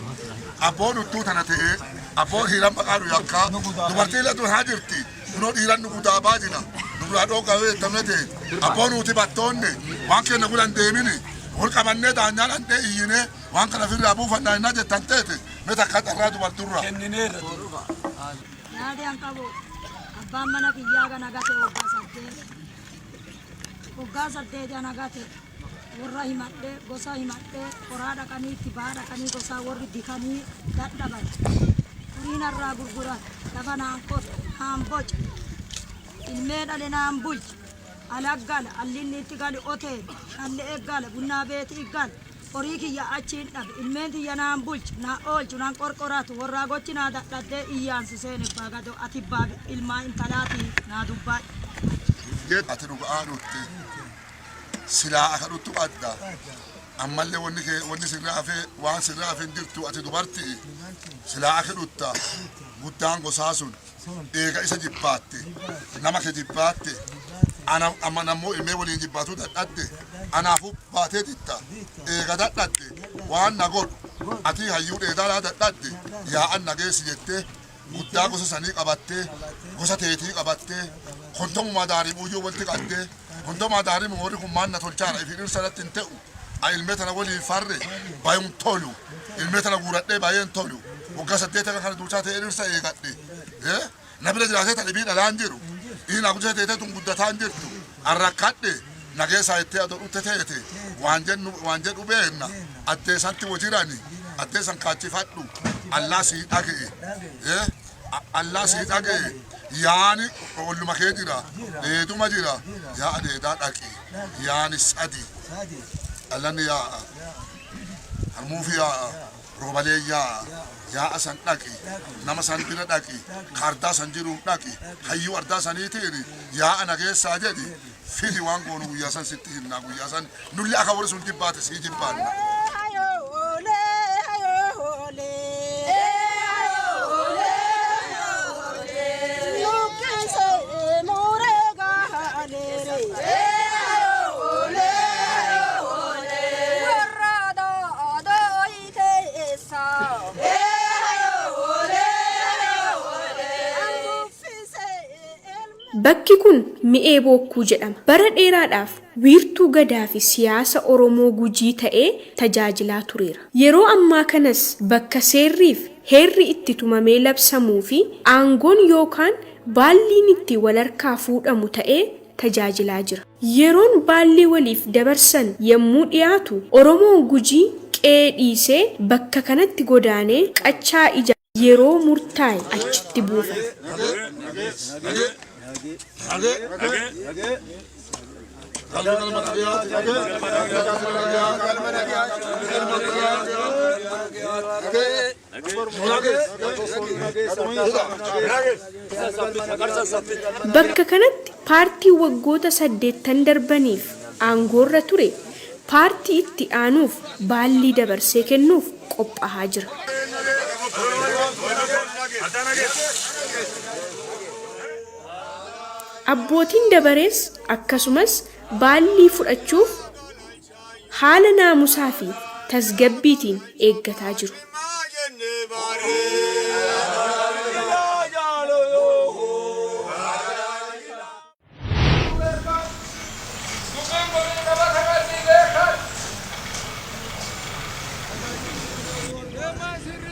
S6: Abboon hudduu tana ta'ee abboon hiiran maqaa nu yakkaa dubartiillee dur haa jirti. Kunoo dhiiran nu gudaabaa jira. Nu duradoo qabee tamete abboon uti battoonne waan kenna bulan deemini wal qabannee daanyaan andee iyyine waan kana firraa buufannaa innaa jettan teete meta akka xarraa dubarturra.
S8: Yaadi an qabu abbaan mana kiyyaa kana gate waggaa saddeet ana gate warra himadhee gosa himadhee koraa dhaqanii itti baa dhaqanii gosaa warri dikanii dadhaban furiin irraa gurguran lafa naan qotu naan boca ilmee dhale naan bulchi alaggala allinni itti gali oteen dhalli eggala bunnaa beeti iggal horii kiyya achiin dhabe ilmeen tiyya naan bulchi naa oolchu naan qorqoratu warraa gochi naa dadhaddee iyyaansi seene baagado ati baabi ilmaa intalaatii naa dubbaa.
S6: Ati dhugaa nutti silaa akka dhuttu adda ammallee wanni sirraafee waan sirraafee jirtu ati dubartii silaa akka dhutta guddaan gosaa sun eega isa jibbaatte nama ke jibbaatte amma nammoo ilmee waliin jibbaatu dadhadde anaafuu baatee ditta eega dadhadde waan na godhu ati hayyuu dheedaalaa dadhadde yaa'an nageessi jettee guddaa gosa sanii qabattee gosa teetii qabattee kontomumaa daarii buuyyuu wanti qaddee kontomaa daarii moorri kun maanna tolchaadha ifi dhirsadatti hin ta'u ilmee tana waliin farre baay'uun tolu ilmee tana guuradhee baay'een tolu waggaa saddeeta kana duuchaa ta'ee dhirsa eegadhe na bira jiraatee ta dhibii dhalaan jiru dhiina guddaa teetee tun guddataan jirtu arrakkadhe nageessaa ittee adoo dhutte teete waan jedhu beenna addeessanti wajirani addeessan kaachifadhu allaa sii dhaga'e allaa sii dhaga'e yaani olluma kee jira dheeduma jira yaa adeedaa dhaqi yaani sadi allanni yaa'a harmuufi yaa'a roobalee yaa'a san dhaqi nama san bira dhaqi kaardaa san jiruun dhaqi hayyuu ardaa saniitiin yaa'a nageessaa jedhi fili waan goonu guyyaa san sitti himnaa guyyaa san nulli akka warri sun jibbaate sii jibbaanna.
S3: Bakki kun mi'ee Bokkuu jedhama. Bara dheeraadhaaf wiirtuu gadaa fi siyaasa Oromoo Gujii ta'ee tajaajilaa tureera. Yeroo ammaa kanas bakka seerriif heerri itti tumamee labsamuu fi aangoon yookaan baalliin itti walharkaa fuudhamu ta'ee tajaajilaa jira. Yeroon baallii waliif dabarsan yommuu dhiyaatu Oromoon Gujii qe'ee dhiisee bakka kanatti godaanee qachaa ijaaree yeroo murtaa'e achitti buufata. Bakka kanatti paartii waggoota 8 darbaniif aangoorra ture paartii itti aanuuf baallii dabarsee kennuuf qophaa'aa jira. Abbootiin dabarees akkasumas baallii fudhachuuf haala naamusaa fi tasgabbiitiin eeggataa jiru.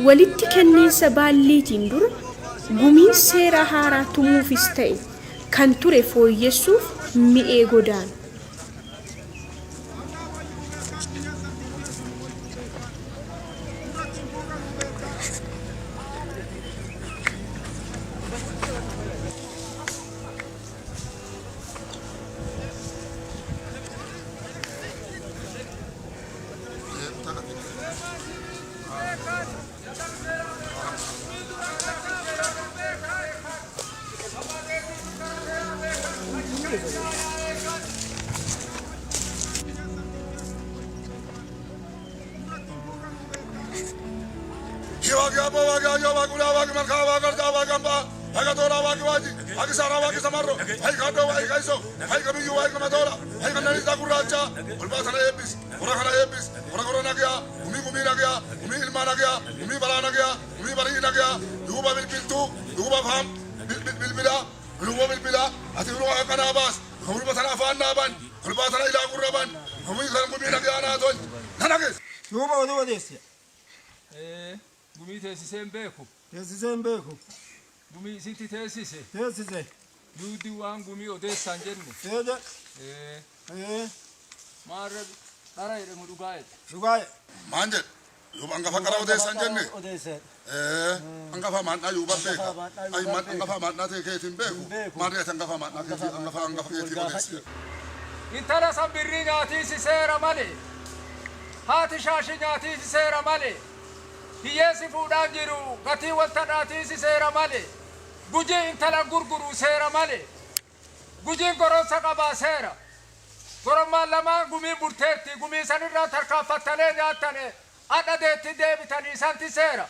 S3: Walitti kenniinsa baalliitiin dura gumiin seera haaraa tumuufis ta'e kan ture fooyyessuuf mi'ee godaanu.
S6: Bilbila, ati Malagas.
S11: Duuba oduu odeesse.
S9: Gumii teessiseen beeku.
S11: Teessiseen beeku.
S9: Gumii isitti teessise.
S11: Teessise.
S9: Duudi waan gumii odeessaan jenne.
S11: Teede.
S9: Maarra dhara jedhamu dhugaa'e.
S11: Dhugaa'e.
S6: Maan jedhe. Yuuba hangafa qara odeessan jenne.
S11: Odeesse.
S6: Hangafa maannaa yuuba beeka. Ayi hangafa maannaa ta'e keetiin beeku. Maarri ati hangafa maannaa keetiin hangafa keetiin odeesse.
S9: Intala sabbirrii nyaatiisi seera malee. Haati shaashi nyaatiisi seera malee. Hiyyeessi fuudhaan jiru gatii wanta dhaatiisi seera malee. Gujii intala gurguru seera malee. Gujiin goromsa qabaa seera. Gorommaan lamaan gumii burteetti gumii sanirraa tarkaanfattanii nyaattanii adda deetti deebitanii santi seera.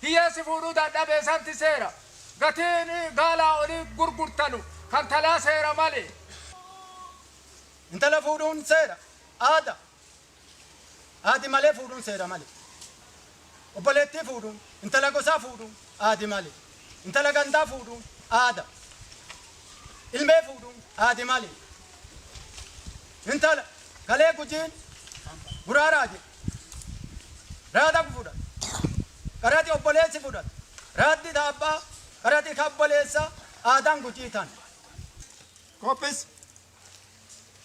S9: Hiyyeessi fuudhuu dadhabee santi seera. Gatiin gaalaa olii gurgurtanu kan talaa seera malee.
S10: Intala fuudhuun seera. Aada. Aadi malee fuudhuun seera malee. Obboleettii fuudhuun, intala gosaa fuudhuun aadi malee. Intala gandaa fuudhuun aada. Ilmee fuudhuun aadi malee. Intala galee gujiin buraaraa jedhe. Raada fuudhata. Qarati obboleessi fuudhata. Raaddi abbaa, qarati obboleessa aadaan gujii tan.
S11: Koppis.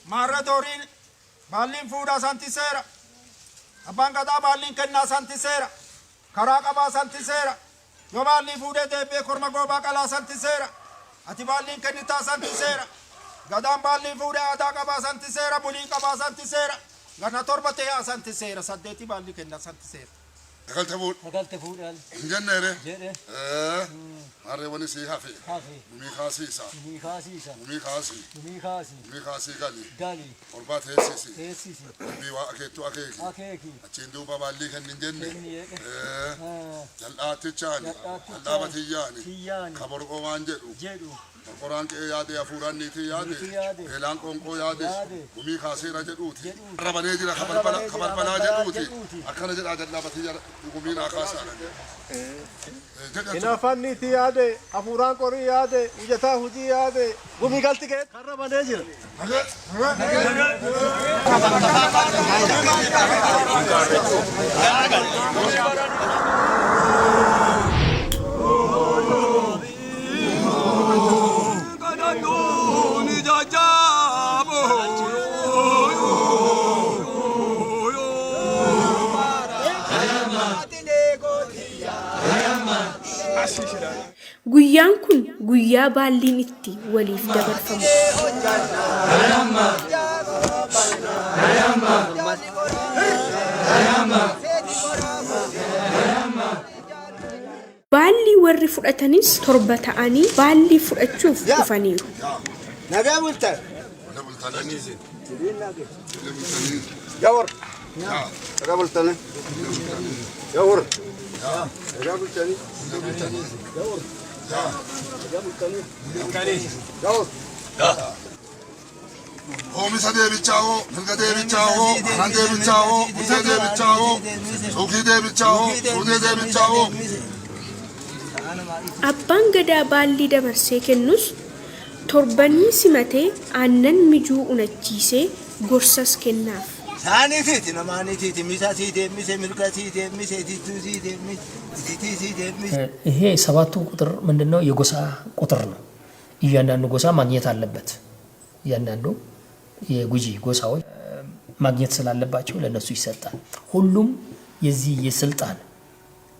S11: Maarra dooriin baalliin fuudhaa santi seera. Abbaan gadaa baalliin kennaa santi seera. Karaa qabaa santi seera. Yoo baalliin fuudhee deebi'ee korma goobaa qalaa santi seera. Ati baalliin kennitaa santi seera. Gadaan baalliin fuudhee aadaa qabaa santi seera. Bulii qabaa santi seera. Ganna torba ta'ee santi seera. Saddeetii baalli kennaa santi seera.
S6: Nagalte fuudh.
S10: Nagalte fuudhaan.
S6: Injenneere.
S10: Jedhe.
S6: Harree wani sii hafe.
S10: Hafe.
S6: Gumii kaasiisa.
S10: Gumii kaasiisa.
S6: Gumii kaasii.
S10: Gumii kaasii.
S6: Gumii kaasii gali.
S10: Gali.
S6: Orbaa teessisi.
S10: Teessisi.
S6: Gumii waa akeettu akeeki.
S10: Akeeki.
S6: Achiin duuba baallii kennin jenne.
S10: Kenni jedhe.
S6: Jal'aattichaani. Jal'aaba tiyyaani.
S10: Tiyyaani.
S6: Kaborqoo waan jedhu.
S10: Jedhu.
S6: Qorqoraan qe'ee yaade hafuuraan niitii yaade. Eelaan qoonqoo yaade. Gumii kaaseera jedhuuti. Rabanee jira kabalbalaa jedhuuti. Akkana jedhaa jal'aaba tiyya gumiin akaasaadha.
S11: Hinaafanni itti yaade, hafuuraan qorii yaade, hojjetaa hojii yaade, gumii galti kee karra banee jira.
S3: Guyyaan kun guyyaa baalliin itti waliif dabarfamu. Baalli warri fudhatanis torba ta'anii baalli fudhachuuf dhufaniiru.
S11: Nagaa bultan. Yawar. Nagaa bultan. Yawar. Nagaa bultan. Yawar.
S6: Oomisa deebichaawoo, mirga deebichaawoo, aannan deebichaawoo, bultee deebichaawoo, suuqii deebichaawoo, fuudhee deebichaawoo.
S3: Abbaan gadaa baallii dabarsee kennus torbanni simatee aannan mijuu unachiisee gorsas kennaaf.
S11: Saaniitiiti namaaniitiiti misaasii deemise mirgasii deemise tituusii deemise titiisii deemise.
S4: ይሄ ሰባቱ ቁጥር ምንድነው? የጎሳ ቁጥር ነው። እያንዳንዱ ጎሳ ማግኘት አለበት። እያንዳንዱ የጉጂ ጎሳዎች ማግኘት ስላለባቸው ለነሱ ይሰጣል። ሁሉም የዚህ የስልጣን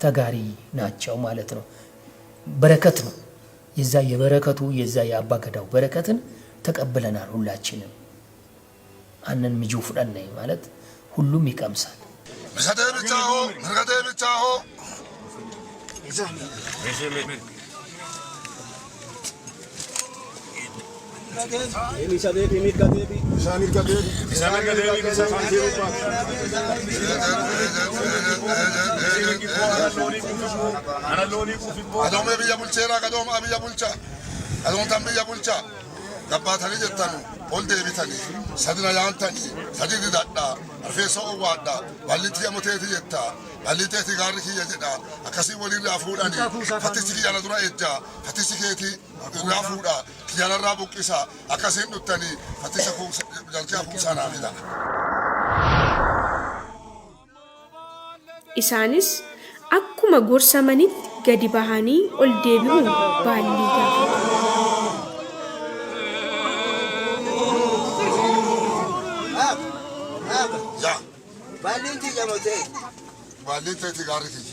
S4: ተጋሪ ናቸው ማለት ነው። በረከት ነው። የዛ የበረከቱ የዛ የአባ ገዳው በረከትን ተቀብለናል ሁላችንም። አንን ምጁ ፍዳን ነኝ ማለት ሁሉም ይቀምሳል።
S6: ምሰደ ብቻው ምርገደ ብቻው Adoom biyya bulcheera adoom biyya bulcha adoom tan biyya bulcha gabbaatanii jettanu ol deebitanii sadina yaantanii sadi didadhaa rifeensa owwaadhaa ballitti yamuteeti jettaa balliteeti gaarri kiyya jedhaa akkasii walirraa fuudhanii fattichi kiyyana dura ejjaa fattichi keeti irraa fuudhaa kiyyanarraa buqqisaa akkasiin dhuttanii fatticha jalqaa kuusaa naafidha.
S3: Isaanis akkuma gorsamanitti gadi bahanii ol deebi'uun baallii gaafatu.
S6: Baallii ta'e gaarii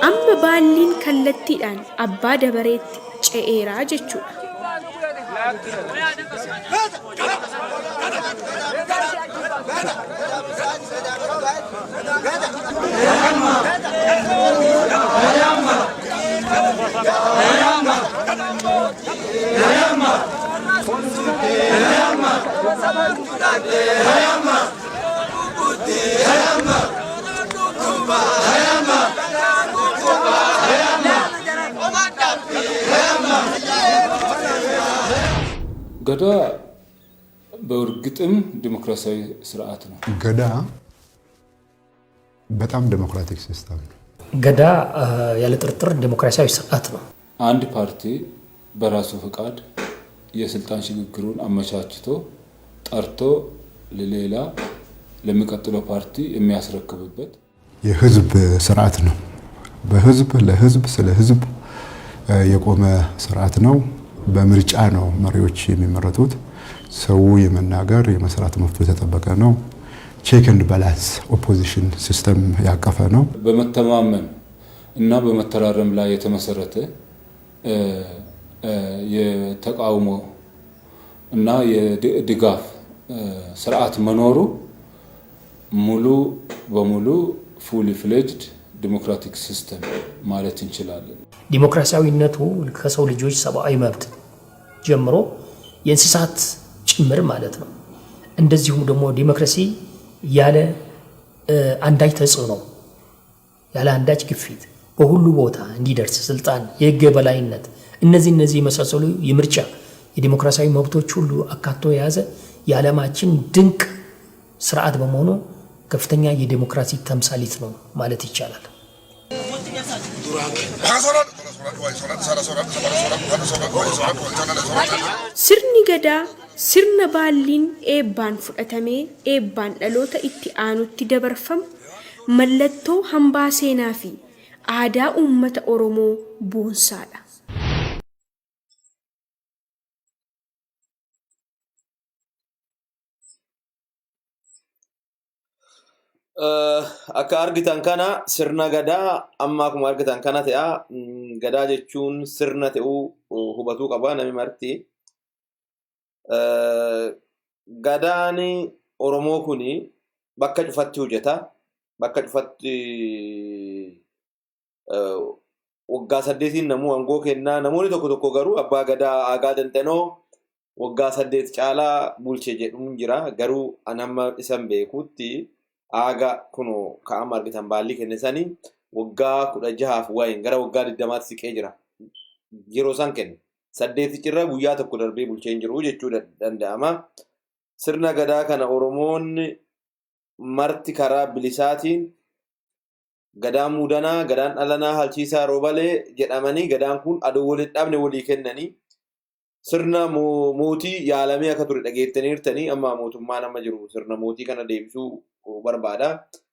S3: Amma baalliin kallattiidhaan abbaa dabareetti ce'eeraa jechuudha.
S5: ገዳ በእርግጥም ዲሞክራሲያዊ ስርዓት ነው።
S7: ገዳ በጣም ዲሞክራቲክ ሲስተም ነው።
S4: ገዳ ያለ ጥርጥር ዲሞክራሲያዊ ስርዓት ነው።
S5: አንድ ፓርቲ በራሱ ፈቃድ የስልጣን ሽግግሩን አመቻችቶ ጠርቶ ለሌላ ለሚቀጥለው ፓርቲ የሚያስረክብበት
S7: የህዝብ ስርዓት ነው። በህዝብ ለህዝብ ስለ ህዝብ የቆመ ስርዓት ነው። በምርጫ ነው መሪዎች የሚመረጡት። ሰው የመናገር የመስራት መብቱ የተጠበቀ ነው። ቼክ ኤንድ ባላንስ ኦፖዚሽን ሲስተም ያቀፈ ነው።
S5: በመተማመን እና በመተራረም ላይ የተመሰረተ የተቃውሞ እና የድጋፍ ስርዓት መኖሩ ሙሉ በሙሉ ፉሊ ፍሌጅድ ዲሞክራቲክ ሲስተም ማለት እንችላለን።
S4: ዲሞክራሲያዊነቱ ከሰው ልጆች ሰብአዊ መብት ጀምሮ የእንስሳት ጭምር ማለት ነው። እንደዚሁም ደግሞ ዲሞክራሲ ያለ አንዳች ተጽዕኖ ያለ አንዳች ግፊት በሁሉ ቦታ እንዲደርስ ስልጣን፣ የህግ የበላይነት እነዚህ የመሳሰሉ የምርጫ የዲሞክራሲያዊ መብቶች ሁሉ አካቶ የያዘ የዓለማችን ድንቅ ስርዓት በመሆኑ ከፍተኛ የዲሞክራሲ ተምሳሌት ነው ማለት ይቻላል።
S3: Sirni gadaa sirna baalliin eebbaan fudhatamee eebbaan dhaloota itti aanutti dabarfamu mallattoo hambaa seenaa fi aadaa uummata Oromoo boonsaadha.
S1: Akka argitan kana sirna gadaa amma akkuma argitan kana ta'aa gadaa jechuun sirna ta'uu hubatuu qaba namni marti. Gadaan Oromoo kuni bakka cufatti hojjeta. Bakka cufatti waggaa 8 namuu aangoo kennaa. Namoonni tokko tokko garuu abbaa gadaa Agaa Xanxanoo waggaa 8 caalaa bulchee jedhuun jira. Garuu anamma isan beekutti Agaa kuno ka'ama argitan baallii kennisanii waggaa 16 wayin gara waggaa 20 siqee jira. Yeroo san kenne 8 cirra guyyaa tokko darbee bulchee hin jiru jechuu danda'ama. Sirna gadaa kana Oromoonni marti karaa bilisaatiin gadaan muudanaa, gadaan dhalanaa, halchiisaa roobalee jedhamanii gadaan kun aduu waliin dhabne walii kennanii sirna mootii yaalamee akka ture dhageettaniirtanii amma mootummaan amma jiru sirna mootii kana deebisuu barbaada.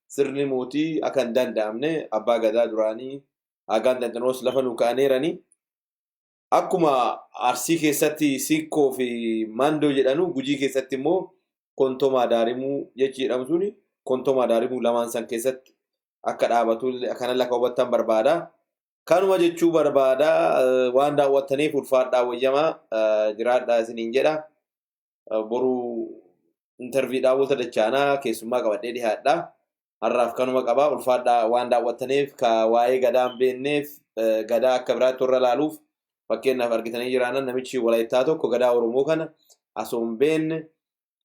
S1: Sirni mootii akka hin danda'amne abbaa gadaa duraanii Agaa Xanxanoos lafa nu kaa'aneeranii. Akkuma Arsii keessatti Sikkoo fi Mandoo jedhanu Gujii keessatti immoo Kontomaa Daarimuu jechi jedhamu suni Kontomaa Daarimuu lamaan san keessatti akka dhaabatu kana lafa hubattan barbaada. Kanuma jechuu barbaada waan daawwattaniif ulfaadhaa wayyamaa jiraadhaa isiniin jedha. Boru intervii daawwata dachaanaa keessummaa qabadhee dhiyaadha. Har'aaf kanuma qaba ulfaadhaa waan daawwattaniif ka waa'ee gadaa hin beekneef gadaa akka biraatti warra laaluuf fakkeenyaaf argitanii jiraanan namichi Walaayittaa tokko gadaa Oromoo kana asoo hin beekne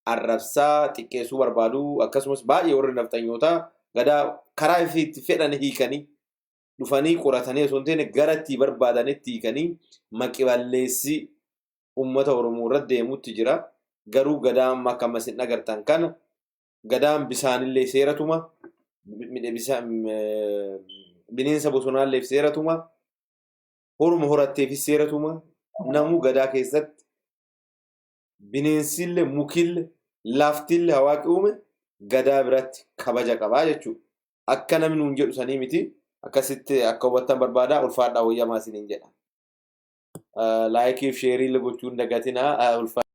S1: arrabsaa xiqqeessuu barbaadu akkasumas baay'ee warri nafxanyootaa gadaa karaa itti fedhan hiikanii dhufanii qoratanii osoo hin taane gara itti barbaadanitti hiikanii maqiballeessi uummata Oromoo irra deemutti jira. Garuu gadaan amma akka ammas hin agartan kana gadaan bisaanillee seeratuma bineensa bosonaallee seeratuma horuma horatteefis seeratuma namuu gadaa keessatti bineensillee mukillee laftillee hawaaqi uume gadaa biratti kabaja qabaa jechuudha. Akka namni nuun jedhu sanii miti akkasitti akka hubattan barbaada ulfaadhaa wayyamaa isiniin jedha. Laayikii fi sheerii gochuun dagatinaa ulfaadha.